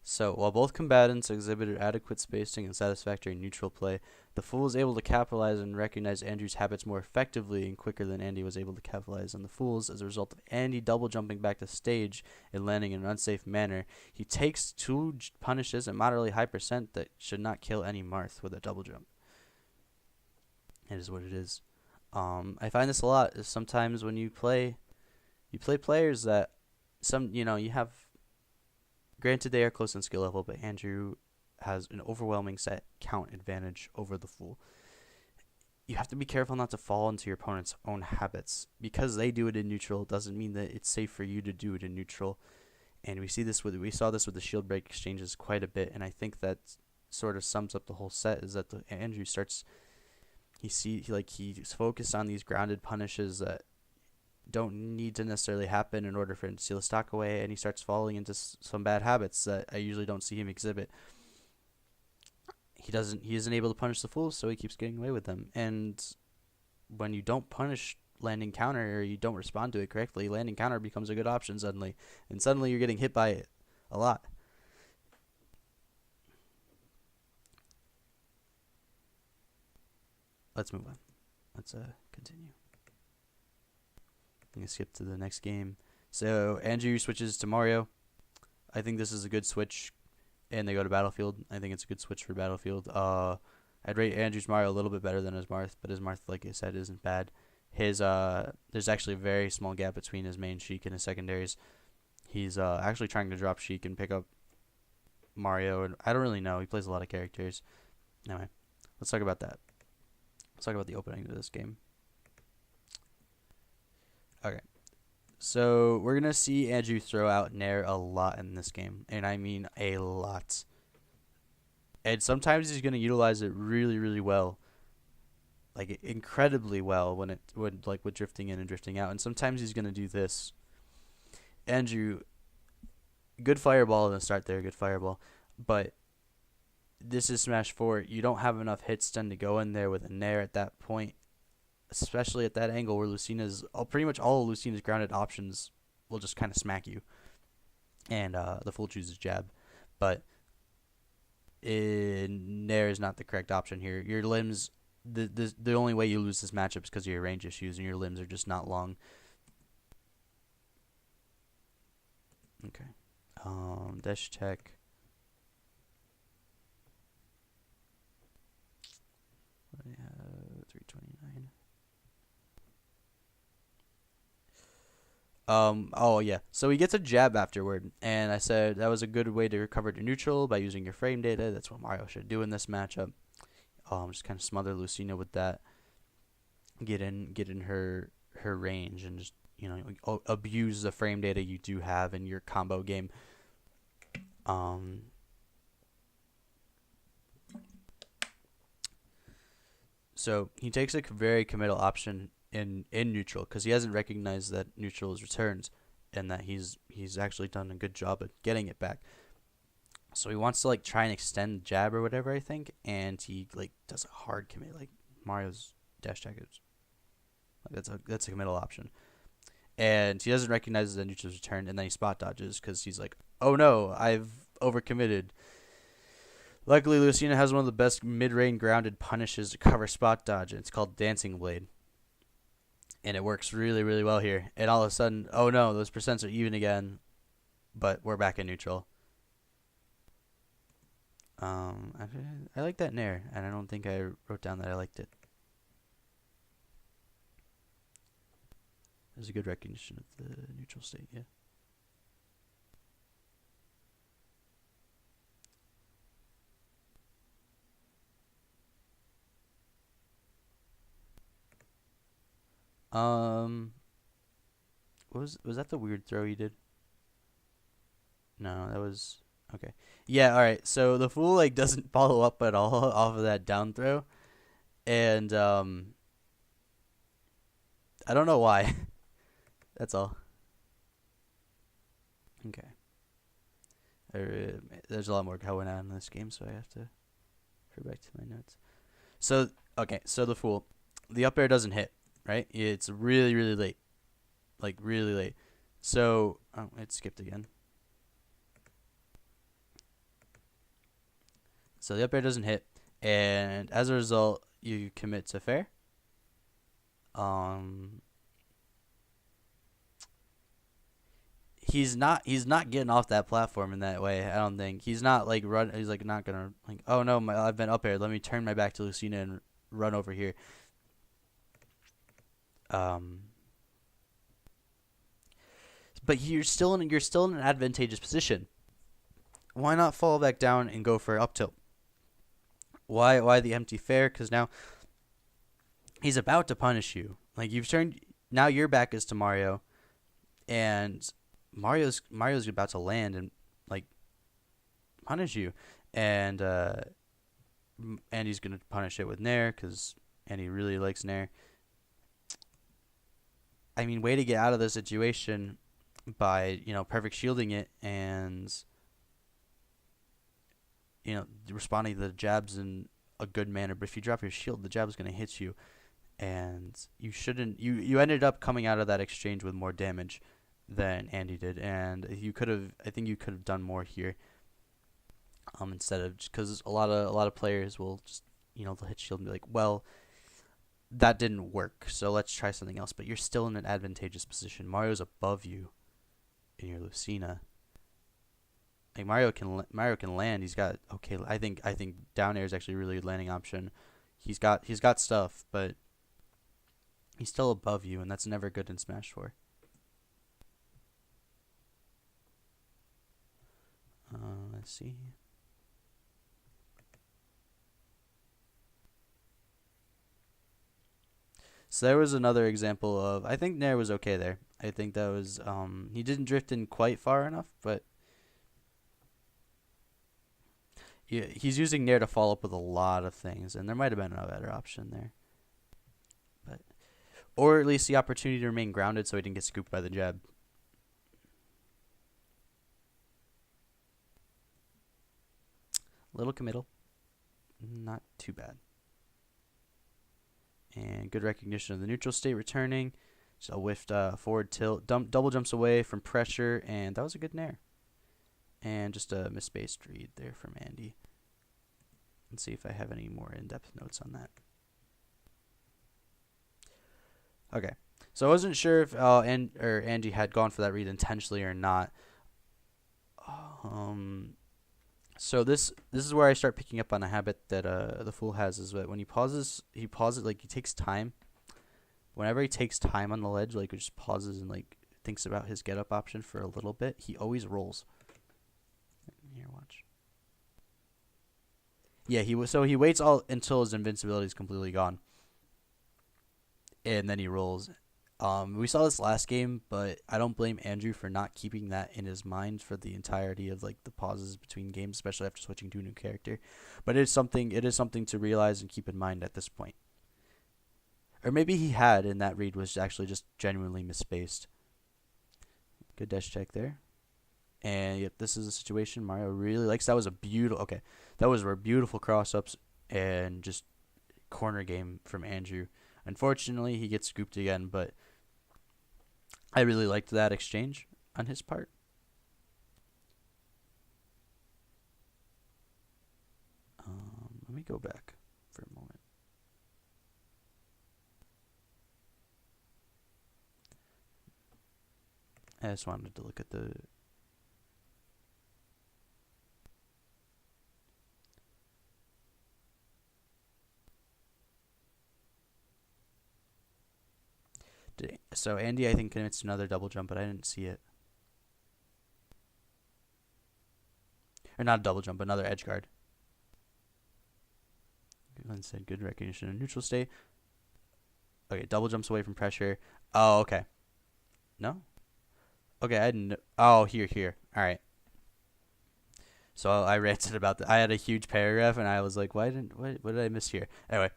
So, while both combatants exhibited adequate spacing and satisfactory neutral play, the Fool was able to capitalize and recognize Andrew's habits more effectively and quicker than Andy was able to capitalize on the Fool's. As a result of Andy double jumping back to stage and landing in an unsafe manner, he takes 2 punishes at moderately high percent that should not kill any Marth with a double jump. It is what it is. I find this a lot. Is sometimes when you play players that you have. Granted, they are close in skill level, but Andrew has an overwhelming set count advantage over the Fool. You have to be careful not to fall into your opponent's own habits. Because they do it in neutral doesn't mean that it's safe for you to do it in neutral. And we saw this with the shield break exchanges quite a bit, and I think that sort of sums up the whole set. Is that Andrew starts he's focused on these grounded punishes that don't need to necessarily happen in order for him to steal a stock away, and he starts falling into some bad habits that I usually don't see him exhibit. He isn't able to punish the Fools, so he keeps getting away with them. And when you don't punish landing counter, or you don't respond to it correctly, landing counter becomes a good option suddenly, and suddenly you're getting hit by it a lot. Let's move on. Let's continue. I'm going to skip to the next game. So Andrew switches to Mario. I think this is a good switch, and they go to Battlefield. I think it's a good switch for Battlefield. I'd rate Andrew's Mario a little bit better than his Marth, but his Marth, like I said, isn't bad. There's actually a very small gap between his main Sheik and his secondaries. He's actually trying to drop Sheik and pick up Mario, and I don't really know. He plays a lot of characters. Anyway, let's talk about that. Let's talk about the opening of this game. Okay, so we're going to see Andrew throw out Nair a lot in this game, and I mean a lot. And sometimes he's going to utilize it really, really well, like incredibly well when with drifting in and drifting out. And sometimes he's going to do this. Andrew, good fireball in the start there, good fireball. But this is Smash 4. You don't have enough hit stun to go in there with a Nair at that point. Especially at that angle where pretty much all of Lucina's grounded options will just kind of smack you. And the Fool chooses jab. But Nair is not the correct option here. Your limbs, the only way you lose this matchup is because of your range issues, and your limbs are just not long. Okay. Dash check. What do I have? 329. Oh yeah. So he gets a jab afterward, and I said that was a good way to recover to neutral by using your frame data. That's what Mario should do in this matchup. Just kind of smother Lucina with that. Get in her range and just abuse the frame data you do have in your combo game. So he takes a very committal option in neutral because he hasn't recognized that neutral is returns and that he's actually done a good job at getting it back. So he wants to try and extend jab or whatever, I think, and he does a hard commit. Mario's dash attack is that's a committal option, and he doesn't recognize that neutral's returned, and then he spot dodges because he's like, oh no, I've overcommitted. Luckily, Lucina has one of the best mid-range grounded punishes to cover spot dodge, and it's called Dancing Blade. And it works really, really well here. And all of a sudden, oh no, those percents are even again, but we're back in neutral. I like that nair, and I don't think I wrote down that I liked it. There's a good recognition of the neutral state, yeah. Was that the weird throw you did? No, that was okay. Yeah, all right. So the fool like doesn't follow up at all off of that down throw, and I don't know why. That's all. Okay. There's a lot more going on in this game, so I have to refer back to my notes. So okay, so the fool, the up air doesn't hit, right? It's really really late, like really late. So it skipped again. So the up air doesn't hit, and as a result, you commit to fair. Um, he's not getting off that platform in that way. I don't think he's not like run. He's like not gonna like. Oh no, I've been up air. Let me turn my back to Lucina and run over here. But you're still in an advantageous position. Why not fall back down and go for up tilt? Why the empty fair? Because now he's about to punish you. Like you've turned now your back is to Mario, and Mario's about to land and like punish you, and Andy's gonna punish it with nair because Andy really likes nair. I mean, way to get out of the situation by perfect shielding it and responding to the jabs in a good manner. But if you drop your shield, the jab is gonna hit you, and you shouldn't. You ended up coming out of that exchange with more damage than Andy did, and I think you could have done more here. Instead of because a lot of players will just they'll hit shield and be like, well, that didn't work, so let's try something else. But you're still in an advantageous position. Mario's above you in your Lucina. Like Mario can land. He's got okay. I think down air is actually a really good landing option. He's got stuff, but he's still above you, and that's never good in Smash 4. Let's see. So there was another example of I think nair was okay there. I think that was he didn't drift in quite far enough, but yeah, he's using nair to follow up with a lot of things, and there might have been a better option there, but or at least the opportunity to remain grounded so he didn't get scooped by the jab. Little committal, not too bad. And good recognition of the neutral state returning. So whiffed forward tilt, double jumps away from pressure, and that was a good nair. And just a misspaced read there from Andy. Let's see if I have any more in-depth notes on that. Okay, so I wasn't sure if Andy had gone for that read intentionally or not. So this is where I start picking up on a habit that the fool has, is that when he pauses like he takes time. Whenever he takes time on the ledge, like he just pauses and like thinks about his get up option for a little bit, he always rolls. Here, watch. Yeah, he waits until his invincibility is completely gone, and then he rolls. We saw this last game, but I don't blame Andrew for not keeping that in his mind for the entirety of like the pauses between games, especially after switching to a new character. But it is something to realize and keep in mind at this point. Or maybe he had, and that read was actually just genuinely misspaced. Good dash check there. And yep, this is a situation Mario really likes. That was a beautiful cross-ups and just corner game from Andrew. Unfortunately, he gets scooped again, but I really liked that exchange on his part. Let me go back for a moment. I just wanted to look at the... So Andy, I think, commits another double jump, but I didn't see it. Or not a double jump, another edge guard. Glenn said good recognition in neutral state. Okay, double jumps away from pressure. Oh, okay. No? Okay, I didn't... Oh, here. All right. So I ranted about that. I had a huge paragraph, and I was like, what did I miss here? Anyway.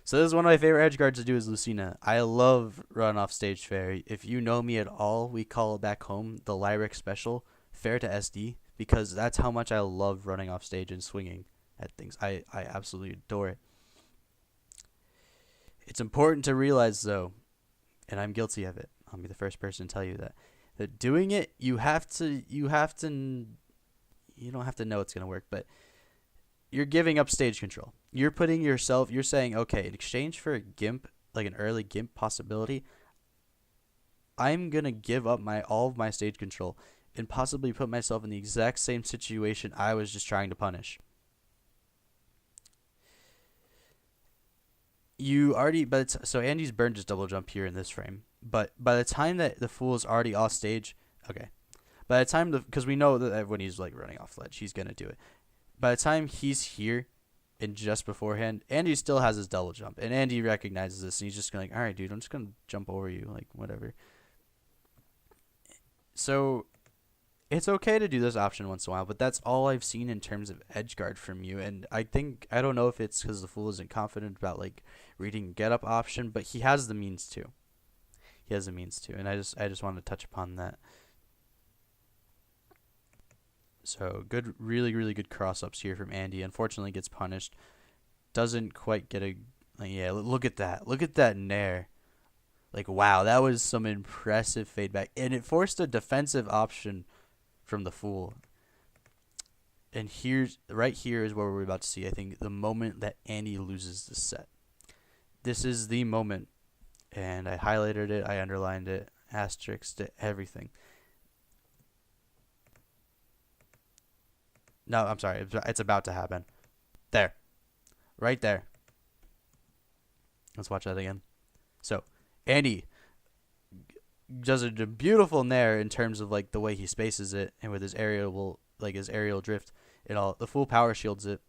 So this is one of my favorite edge guards to do is Lucina. I love run off stage fair. If you know me at all, we call it back home the Lyric Special, fair to SD, because that's how much I love running off stage and swinging at things. I absolutely adore it. It's important to realize, though, and I'm guilty of it. I'll be the first person to tell you that doing it, you don't have to know it's going to work, but you're giving up stage control. You're saying, okay, in exchange for a GIMP, like an early GIMP possibility, I'm going to give up all of my stage control and possibly put myself in the exact same situation I was just trying to punish. So Andy's burned his double jump here in this frame, but by the time that the fool is already off stage, okay, by the time because we know that when he's like running off ledge, he's going to do it. By the time he's here and just beforehand, Andy still has his double jump. And Andy recognizes this, and he's just going to all right, dude, I'm just going to jump over you, like, whatever. So it's okay to do this option once in a while, but that's all I've seen in terms of edge guard from you. And I don't know if it's because the fool isn't confident about, like, reading get up option, but he has the means to. And I just wanted to touch upon that. So good, really, really good cross-ups here from Andy. Unfortunately, gets punished. Doesn't quite get a... yeah, look at that. Look at that nair. Like, wow, that was some impressive fade back. And it forced a defensive option from the fool. And right here is where we're about to see, I think, the moment that Andy loses the set. This is the moment. And I highlighted it, I underlined it, asterisked it, everything. No, I'm sorry. It's about to happen. There. Right there. Let's watch that again. So, Andy does a beautiful nair in terms of, like, the way he spaces it and with his aerial drift and all. The fool power shields it.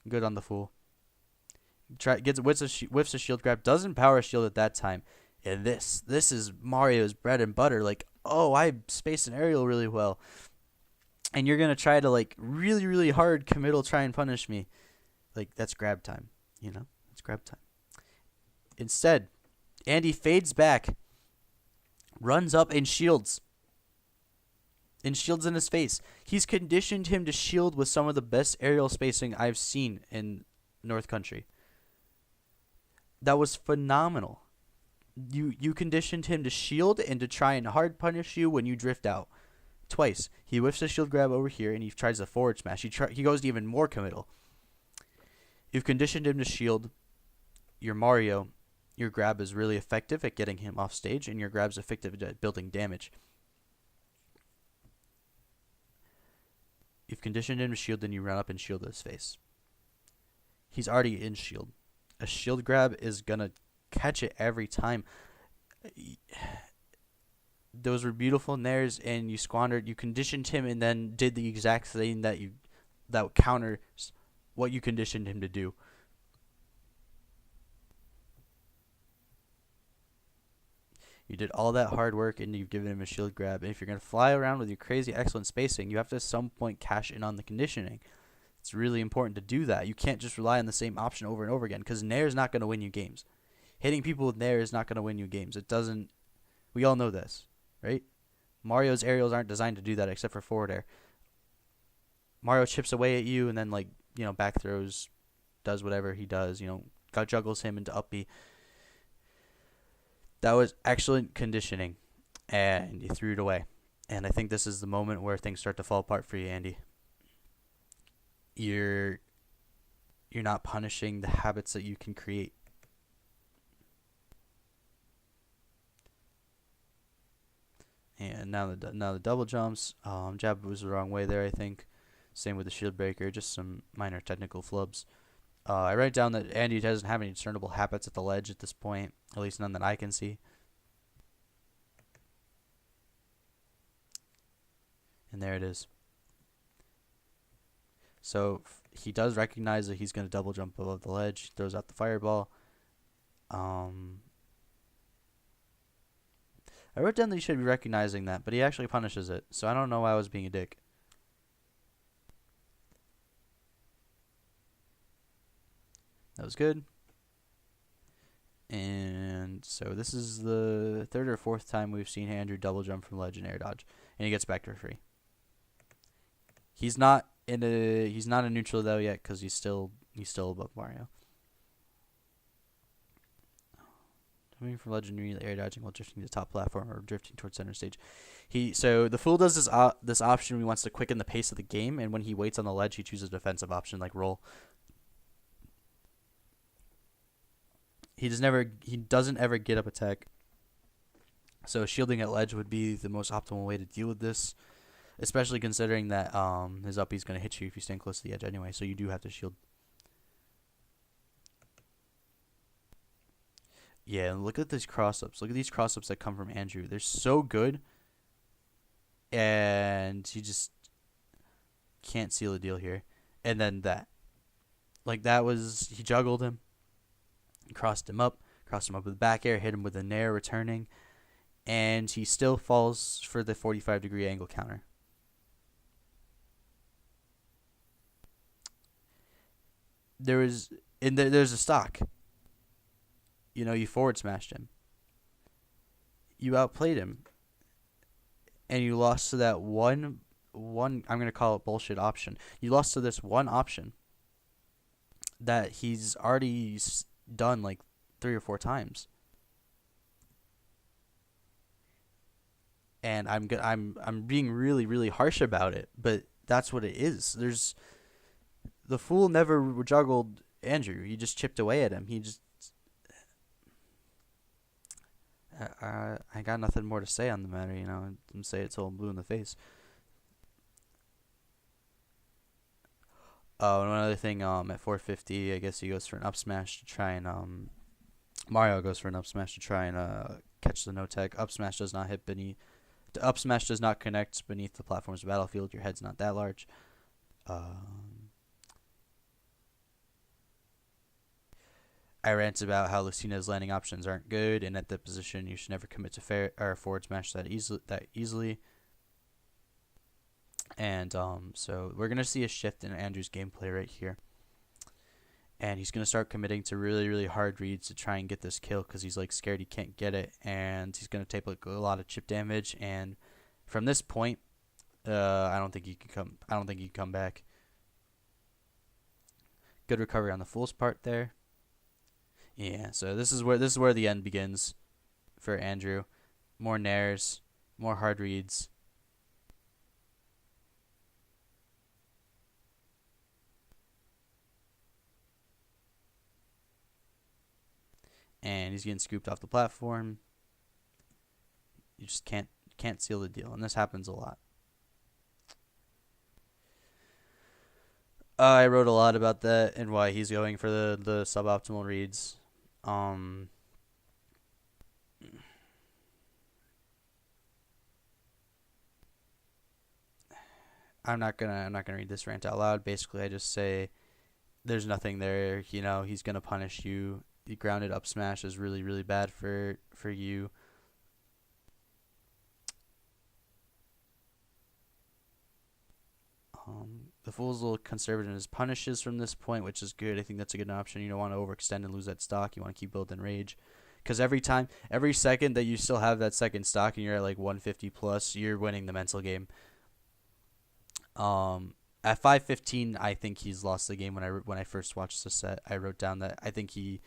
Good on the fool. Whiffs a shield grab. Doesn't power shield at that time. And this is Mario's bread and butter. Like, oh, I spaced an aerial really well. And you're going to try to, like, really, really hard committal try and punish me. Like, that's grab time, you know? It's grab time. Instead, Andy fades back, runs up and shields. And shields in his face. He's conditioned him to shield with some of the best aerial spacing I've seen in North Country. That was phenomenal. You conditioned him to shield and to try and hard punish you when you drift out. Twice. He whiffs a shield grab over here, and he tries a forward smash. He goes to even more committal. You've conditioned him to shield. Your Mario, your grab is really effective at getting him off stage, and your grab's effective at building damage. You've conditioned him to shield, then you run up and shield his face. He's already in shield. A shield grab is going to catch it every time. Those were beautiful nairs, and you conditioned him and then did the exact thing that counters what you conditioned him to do. You did all that hard work, and you've given him a shield grab. And if you're going to fly around with your crazy excellent spacing, you have to at some point cash in on the conditioning. It's really important to do that. You can't just rely on the same option over and over again, because nair is not going to win you games. Hitting people with nair is not going to win you games. It doesn't. We all know this, right? Mario's aerials aren't designed to do that except for forward air. Mario chips away at you and then, like, you know, back throws, does whatever he does, you know, juggles him into up B. That was excellent conditioning, and you threw it away. And I think this is the moment where things start to fall apart for you, Andy. You're not punishing the habits that you can create. And now the double jumps. Jab was the wrong way there, I think. Same with the shield breaker, just some minor technical flubs. I write down that Andy doesn't have any discernible habits at the ledge at this point, at least none that I can see. And there it is. So he does recognize that he's going to double jump above the ledge, throws out the fireball. I wrote down that he should be recognizing that, but he actually punishes it, so I don't know why I was being a dick. That was good. And so this is the third or fourth time we've seen Andrew double jump from ledge and air dodge, and he gets back to free. He's not a neutral though yet because he's still above Mario. Jumping from ledge and immediately air dodging while drifting to the top platform or drifting towards center stage. So the fool does this option when he wants to quicken the pace of the game, and when he waits on the ledge, he chooses a defensive option like roll. He doesn't ever get up attack. So shielding at ledge would be the most optimal way to deal with this, especially considering that his up is going to hit you if you stand close to the edge anyway, so you do have to shield. Yeah, and look at these cross-ups. Look at these cross-ups that come from Andrew. They're so good, and he just can't seal the deal here. And then that. Like, that was... He juggled him, crossed him up with the back air, hit him with a nair returning, and he still falls for the 45-degree angle counter. There's a stock. You know, you forward smashed him. You outplayed him. And you lost to that one I'm going to call it bullshit option. You lost to this one option that he's already done like 3 or 4 times. And I'm being really, really harsh about it, but that's what it is. The fool never juggled Andrew. He just chipped away at him. I got nothing more to say on the matter, you know. I'm say it till I'm blue in the face. Oh, and one other thing, at 450, I guess he goes for an up smash to try and Mario goes for an up smash to try and catch the no tech. Up smash does not hit beneath. The up smash does not connect beneath the platform's battlefield. Your head's not that large. I rant about how Lucina's landing options aren't good, and at that position you should never commit to forward smash that easily. And so we're gonna see a shift in Andrew's gameplay right here, and he's gonna start committing to really, really hard reads to try and get this kill because he's like scared he can't get it, and he's gonna take like a lot of chip damage. And from this point, I don't think he can come back. Good recovery on the fool's part there. Yeah, so this is where the end begins for Andrew. More nairs, more hard reads. And he's getting scooped off the platform. You just can't seal the deal, and this happens a lot. I wrote a lot about that and why he's going for the suboptimal reads. I'm not gonna read this rant out loud. Basically, I just say there's nothing there. You know, he's gonna punish you. The grounded up smash is really, really bad for you. The fool's a little conservative in his punishes from this point, which is good. I think that's a good option. You don't want to overextend and lose that stock. You want to keep building rage. Because every second that you still have that second stock and you're at like 150 plus, you're winning the mental game. At 515, I think he's lost the game. When I first watched the set, I wrote down that I think he's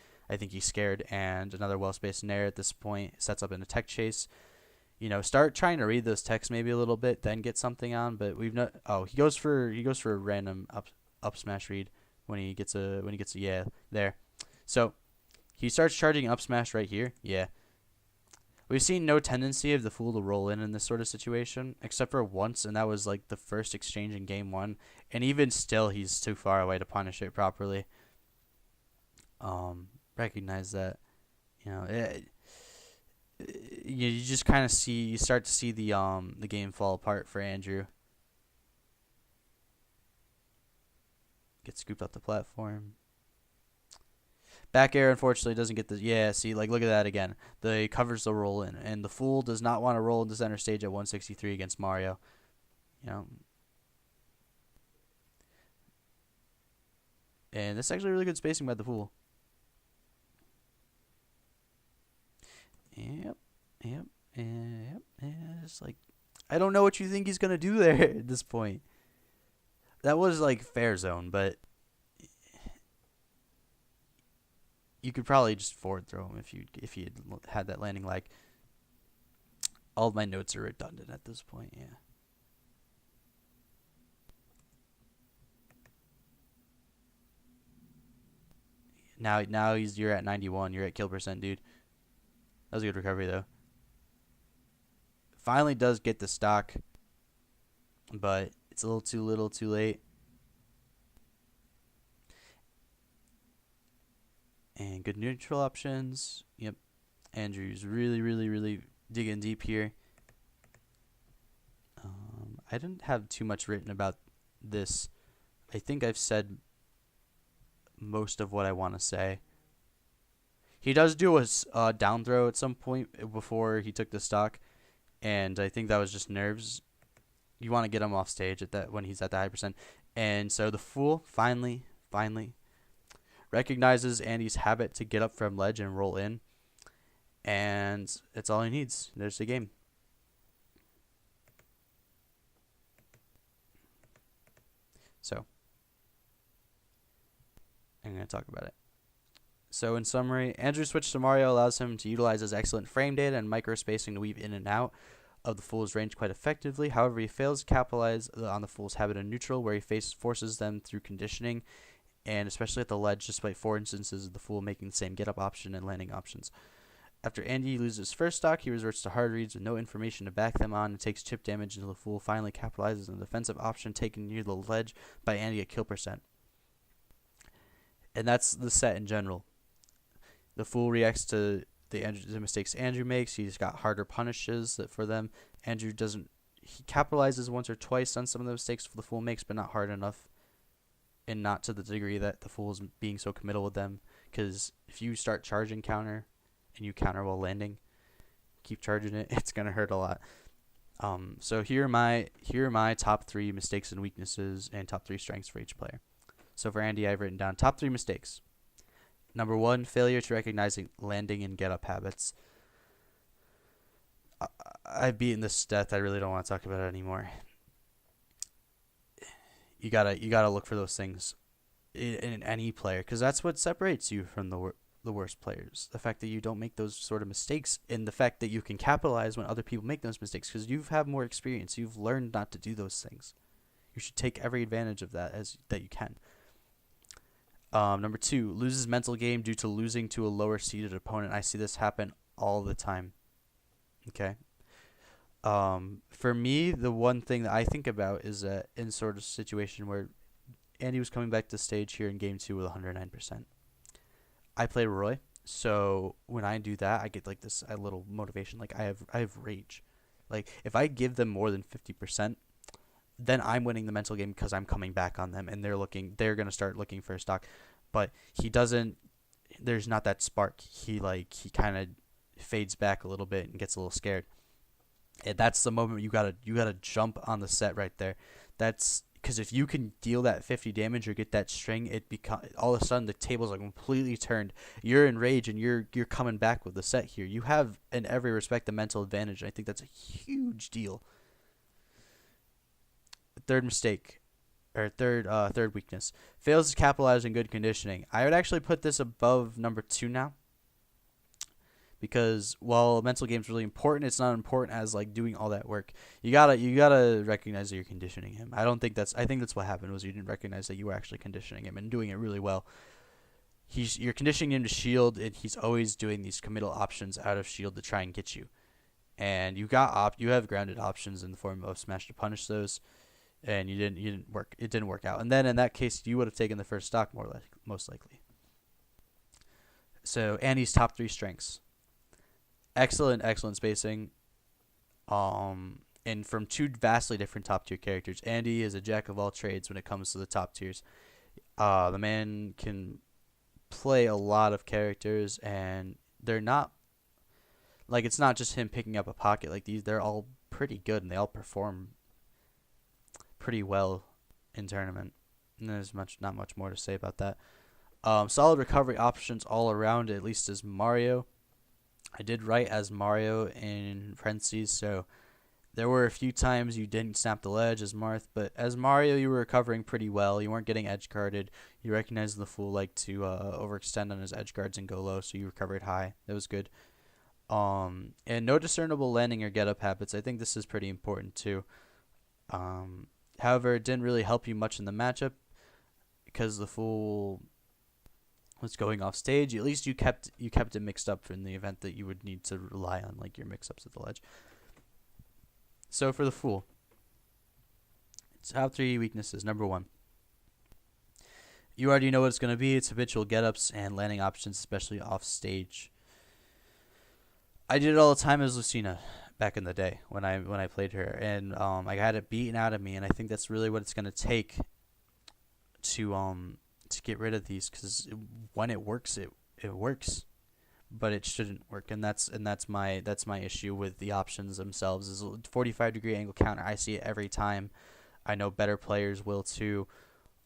scared, and another well-spaced nair at this point sets up in a tech chase. You know, start trying to read those techs maybe a little bit, then get something on. But we've not. Oh, he goes for a random up smash read when he gets a yeah there. So he starts charging up smash right here. Yeah. We've seen no tendency of the fool to roll in this sort of situation, except for once, and that was like the first exchange in game 1. And even still, he's too far away to punish it properly. Recognize that, you just kind of you start to see the game fall apart for Andrew. Gets scooped off the platform. Back air, unfortunately, doesn't get the... Yeah, see, like, look at that again. The covers the roll in. And the fool does not want to roll into center stage at 163 against Mario. And this is actually really good spacing by the fool. Yep. It's like... I don't know what you think he's going to do there at this point. That was, like, fair zone, but... You could probably just forward throw him if you had that landing lag. All of my notes are redundant at this point, yeah. Now you're at 91. You're at kill percent, dude. That was a good recovery though. Finally does get the stock, but it's a little too late. And good neutral options. Yep. Andrew's really digging deep here. I didn't have too much written about this. I think I've said most of what I want to say. He does do a down throw at some point before he took the stock, and I think that was just nerves. You want to get him off stage at that when he's at the high percent. And so the fool finally recognizes Andy's habit to get up from ledge and roll in, and it's all he needs. There's the game. So I'm going to talk about it. So in summary, Andrew's switch to Mario allows him to utilize his excellent frame data and micro spacing to weave in and out of the fool's range quite effectively. However, he fails to capitalize on the fool's habit in neutral, where he forces them through conditioning, and especially at the ledge, despite 4 instances of the fool making the same get-up option and landing options. After Andy loses first stock, he resorts to hard reads with no information to back them on and takes chip damage until the fool finally capitalizes on the defensive option taken near the ledge by Andy at kill percent. And that's the set in general. The fool reacts to the mistakes Andrew makes. He's got harder punishes for them. Andrew doesn't... He capitalizes once or twice on some of the mistakes the fool makes, but not hard enough. And not to the degree that the fool is being so committal with them. Because if you start charging counter, and you counter while landing, keep charging it, it's going to hurt a lot. So here are my top 3 mistakes and weaknesses and top 3 strengths for each player. So for Andy, I've written down top 3 mistakes. Number 1, failure to recognize landing and get-up habits. I've beaten this to death. I really don't want to talk about it anymore. You gotta look for those things in any player, because that's what separates you from the worst players. The fact that you don't make those sort of mistakes, and the fact that you can capitalize when other people make those mistakes, because you've had more experience. You've learned not to do those things. You should take every advantage of that that you can. Number 2, loses mental game due to losing to a lower seeded opponent. I see this happen all the time. Okay. For me, the one thing that I think about is that in sort of situation where Andy was coming back to stage here in game 2 with 109%. I play Roy, so when I do that, I get like this a little motivation. Like I have rage. Like if I give them more than 50%, then I'm winning the mental game because I'm coming back on them, and they're gonna start looking for a stock. But he doesn't. There's not that spark. He kind of fades back a little bit and gets a little scared. And that's the moment you gotta jump on the set right there. That's because if you can deal that 50 damage or get that string, all of a sudden the tables are completely turned. You're in rage and you're coming back with the set here. You have in every respect the mental advantage. And I think that's a huge deal. Third weakness, fails to capitalize on good conditioning. I would actually put this above number 2 now, because while mental game's really important, it's not important as like doing all that work. You gotta recognize that you're conditioning him. I think that's what happened was you didn't recognize that you were actually conditioning him and doing it really well. you're conditioning him to shield, and he's always doing these committal options out of shield to try and get you. And you have grounded options in the form of smash to punish those, and it didn't work out. And then in that case, you would have taken the first stock most likely. So Andy's top 3 strengths: excellent spacing, and from 2 vastly different top tier characters. Andy is a jack of all trades when it comes to the top tiers. The man can play a lot of characters, and they're not like, it's not just him picking up a pocket. Like, they're all pretty good, and they all perform pretty well in tournament. And there's not much more to say about that. Solid recovery options all around, at least as Mario. I did write as Mario in parentheses, so there were a few times you didn't snap the ledge as Marth, but as Mario, you were recovering pretty well. You weren't getting edge guarded. You recognized the fool liked to overextend on his edge guards and go low, so you recovered high. That was good. And no discernible landing or get up habits. I think this is pretty important too. However, it didn't really help you much in the matchup because the fool was going off stage. At least you kept it mixed up in the event that you would need to rely on like your mix-ups at the ledge. So for the fool, top 3 weaknesses. Number 1, you already know what it's going to be. It's habitual get-ups and landing options, especially off stage. I did it all the time as Lucina back in the day when I played her, and I had it beaten out of me, and I think that's really what it's going to take to get rid of these, because when it works, it works, but it shouldn't work, and that's my issue with the options themselves. Is 45-degree angle counter. I see it every time. I know better players will too.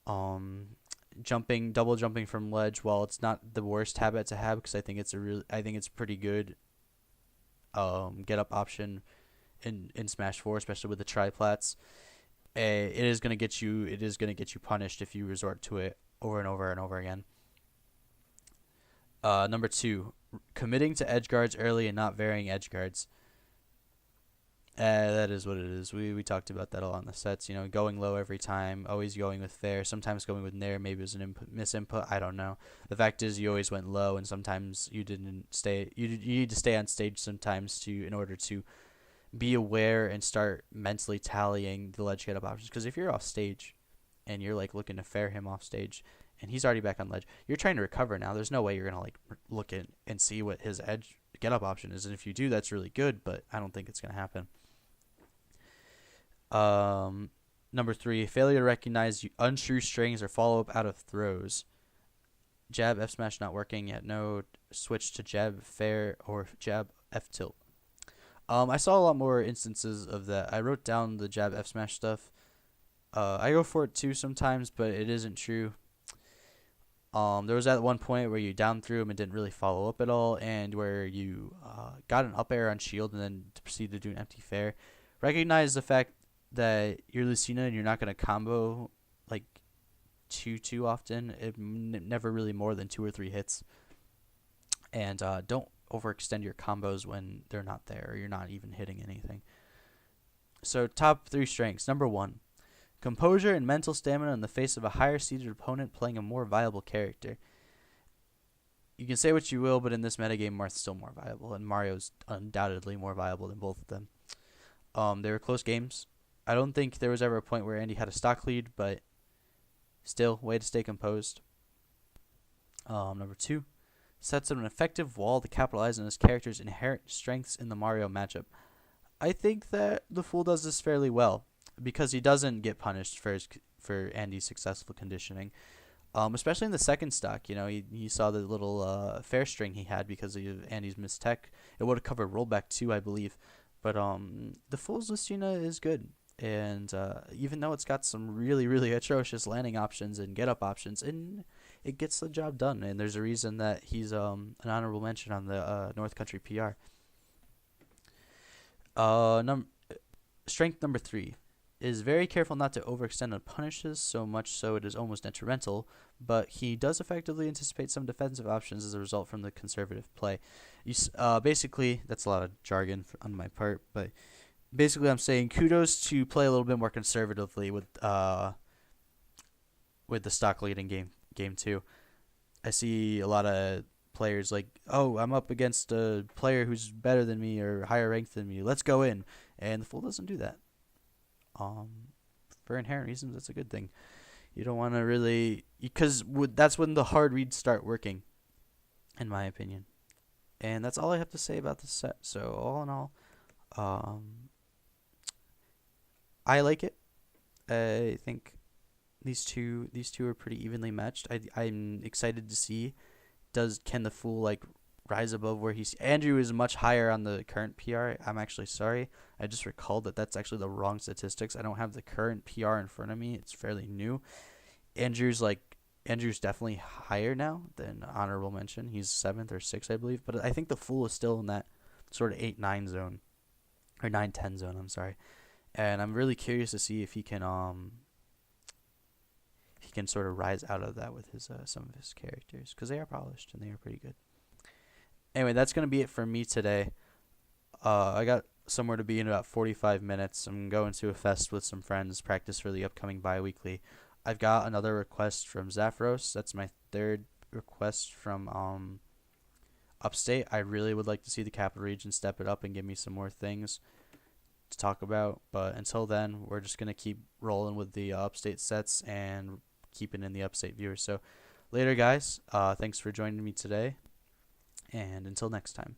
Double jumping from ledge, while it's not the worst habit to have, because I think it's pretty good get up option in Smash 4, especially with the triplats. It is going to get you punished if you resort to it over and over and over again. Number 2, committing to edge guards early and not varying edge guards. That is what it is. We talked about that a lot in the sets. Going low every time, always going with fair, sometimes going with nair. Maybe it was an misinput. I don't know. The fact is, you always went low, and sometimes you didn't stay. You need to stay on stage sometimes in order to be aware and start mentally tallying the ledge get up options. Because if you're off stage, and you're like looking to fair him off stage, and he's already back on ledge, you're trying to recover now. There's no way you're gonna look at and see what his edge get up option is, and if you do, that's really good. But I don't think it's gonna happen. Number 3, failure to recognize untrue strings or follow up out of throws. Jab F smash not working yet. No switch to jab fair or jab F tilt. I saw a lot more instances of that. I wrote down the jab F smash stuff. I go for it too sometimes, but it isn't true. There was at one point where you down threw him and didn't really follow up at all, and where you got an up air on shield and then proceeded to do an empty fair. Recognize the fact that you're Lucina and you're not going to combo like too often. Never really more than 2 or 3 hits. And don't overextend your combos when they're not there or you're not even hitting anything. So top 3 strengths. Number 1, composure and mental stamina in the face of a higher seeded opponent playing a more viable character. You can say what you will, but in this metagame, Marth's still more viable, and Mario's undoubtedly more viable than both of them. They were close games. I don't think there was ever a point where Andy had a stock lead, but still, way to stay composed. Number 2, sets an effective wall to capitalize on his character's inherent strengths in the Mario matchup. I think that the fool does this fairly well, because he doesn't get punished for Andy's successful conditioning. Especially in the second stock, he saw the little fair string he had because of Andy's missed tech. It would have covered rollback too, I believe. But the fool's Lucina is good. And even though it's got some really, really atrocious landing options and get-up options, and it gets the job done. And there's a reason that he's an honorable mention on the North Country PR. Strength number 3 is very careful not to overextend on punishes, so much so it is almost detrimental, but he does effectively anticipate some defensive options as a result from the conservative play. Basically, that's a lot of jargon on my part, but basically I'm saying kudos to play a little bit more conservatively with the stock lead in game 2. I see a lot of players like, oh, I'm up against a player who's better than me or higher ranked than me. Let's go in. And the Fool doesn't do that. Um, for inherent reasons, that's a good thing. You don't want to really, because that's when the hard reads start working, in my opinion. And that's all I have to say about this set. So all in all, um, I like it. I think these two are pretty evenly matched. I'm excited to see, can the Fool like rise above where he's. Andrew is much higher on the current PR. I'm actually sorry. I just recalled that that's actually the wrong statistics. I don't have the current PR in front of me. It's fairly new. Andrew's definitely higher now than honorable mention. He's 7th or 6th, I believe. But I think the Fool is still in that sort of 8-9 zone, or 9-10 zone. I'm sorry, and I'm really curious to see if he can sort of rise out of that with his some of his characters, because they are polished and they are pretty good. Anyway, that's gonna be it for me today. I got somewhere to be in about 45 minutes. I'm going to a fest with some friends, practice for the upcoming bi-weekly. I've got another request from Zaphros. That's my third request from upstate. I really would like to see the Capital Region step it up and give me some more things to talk about. But until then, we're just going to keep rolling with the upstate sets and keeping in the upstate viewers. So later, guys. Thanks for joining me today. And until next time.